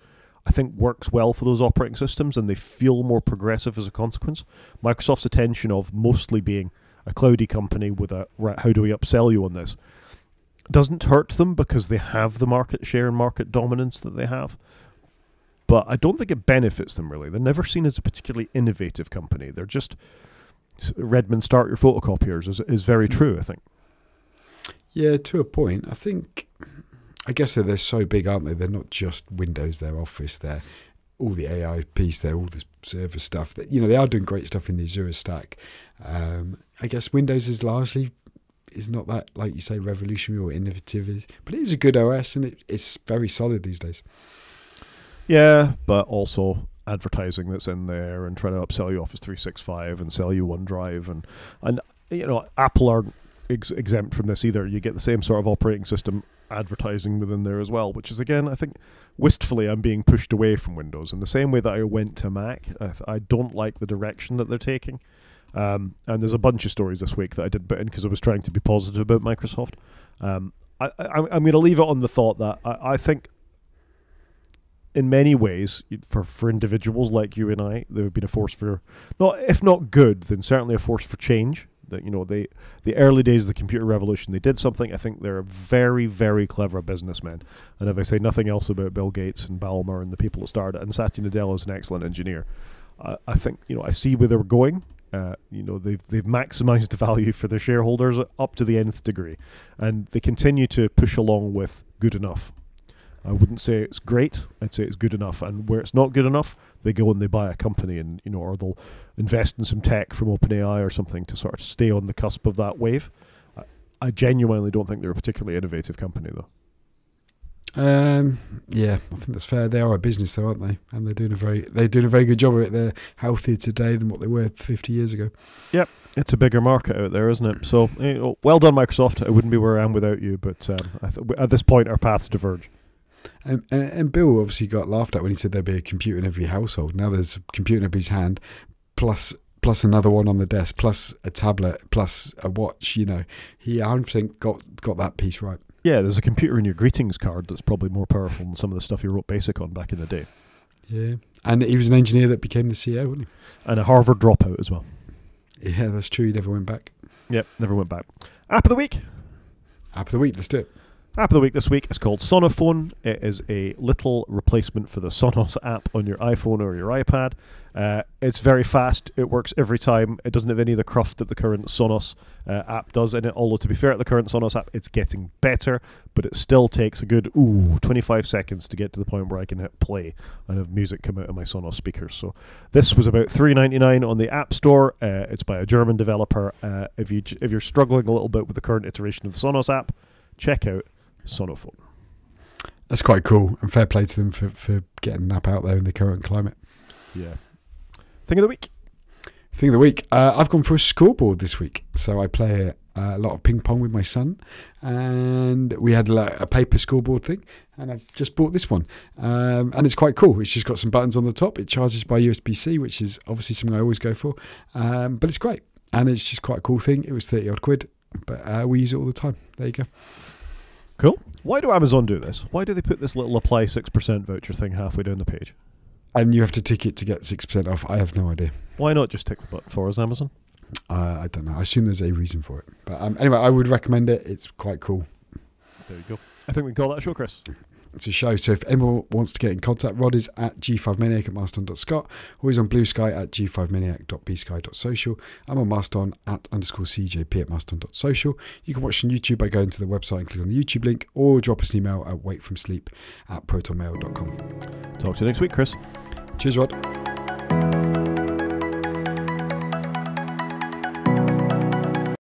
[SPEAKER 1] I think works well for those operating systems, and they feel more progressive as a consequence. Microsoft's attention of mostly being a cloudy company with how do we upsell you on this, doesn't hurt them because they have the market share and market dominance that they have. But I don't think it benefits them, really. They're never seen as a particularly innovative company. They're just... Redmond, start your photocopiers is very true, I think. Yeah,
[SPEAKER 2] to a point. I guess they're so big, aren't they? They're not just Windows, they're Office, they're all the AI piece, they're all the server stuff. They are doing great stuff in the Azure stack. I guess Windows is not that, like you say, revolutionary or innovative, but it is a good OS, and it's very solid these days.
[SPEAKER 1] Yeah, but also advertising that's in there and trying to upsell you Office 365 and sell you OneDrive, and Apple aren't exempt from this either. You get the same sort of operating system advertising within there as well, which is, again, I think wistfully I'm being pushed away from Windows in the same way that I went to Mac. I don't like the direction that they're taking, and there's a bunch of stories this week that I did put in because I was trying to be positive about Microsoft. I'm going to leave it on the thought that I think in many ways, for individuals like you and I, there have been a force for, if not good, then certainly a force for change. That, the early days of the computer revolution, they did something. I think they're very, very clever businessmen. And if I say nothing else about Bill Gates and Ballmer and the people that started it, and Satya Nadella is an excellent engineer, I think, I see where they were going. They've maximized the value for their shareholders up to the nth degree, and they continue to push along with good enough. I wouldn't say it's great. I'd say it's good enough. And where it's not good enough, they go and they buy a company, and or they'll invest in some tech from OpenAI or something to sort of stay on the cusp of that wave. I genuinely don't think they're a particularly innovative company, though.
[SPEAKER 2] Yeah, I think that's fair. They are a business, though, aren't they? And they're doing a very good job of it. They're healthier today than what they were 50 years ago. Yep.
[SPEAKER 1] It's a bigger market out there, isn't it? So, well done, Microsoft. I wouldn't be where I am without you, but at this point, our paths diverge.
[SPEAKER 2] And Bill obviously got laughed at when he said there'd be a computer in every household. Now there's a computer in everybody's hand, plus another one on the desk, plus a tablet, plus a watch. He 100% got that piece right.
[SPEAKER 1] Yeah, there's a computer in your greetings card that's probably more powerful than some of the stuff you wrote BASIC on back in the day.
[SPEAKER 2] Yeah, and he was an engineer that became the CEO, wasn't he?
[SPEAKER 1] And a Harvard dropout as well.
[SPEAKER 2] Yeah, that's true. He never went back.
[SPEAKER 1] Yep, never went back. App of the week.
[SPEAKER 2] App of the week. Let's do it.
[SPEAKER 1] App of the week this week is called Sonophone. It is a little replacement for the Sonos app on your iPhone or your iPad. It's very fast. It works every time. It doesn't have any of the cruft that the current Sonos app does in it. Although, to be fair, at the current Sonos app, it's getting better, but it still takes a good 25 seconds to get to the point where I can hit play and have music come out of my Sonos speakers. So this was about $3.99 on the App Store. It's by a German developer. If you're struggling a little bit with the current iteration of the Sonos app, check out Sonophone.
[SPEAKER 2] That's quite cool, and fair play to them for getting an app out there in the current climate.
[SPEAKER 1] Yeah. Thing of the week.
[SPEAKER 2] Thing of the week. I've gone for a scoreboard this week. So I play a lot of ping pong with my son, and we had a paper scoreboard thing, and I've just bought this one. And it's quite cool. It's just got some buttons on the top. It charges by USB-C, which is obviously something I always go for. But it's great, and it's just quite a cool thing. It was 30 odd quid, but we use it all the time. There you go.
[SPEAKER 1] Cool. Why do Amazon do this? Why do they put this little apply 6% voucher thing halfway down the page?
[SPEAKER 2] And you have to tick it to get 6% off. I have no idea.
[SPEAKER 1] Why not just tick the button for us, Amazon?
[SPEAKER 2] I don't know. I assume there's a reason for it. But anyway, I would recommend it. It's quite cool.
[SPEAKER 1] There you go. I think we can call that a show, Chris.
[SPEAKER 2] It's a show. So if anyone wants to get in contact, Rod is at g5maniac@mastodon.scot, or he's on Blue Sky at g5maniac.bsky.social. I'm on Mastodon at _CJP at mastodon.social. You can watch on YouTube by going to the website and click on the YouTube link, or drop us an email at wakefromsleep@protonmail.com.
[SPEAKER 1] Talk to you next week, Chris.
[SPEAKER 2] Cheers, Rod.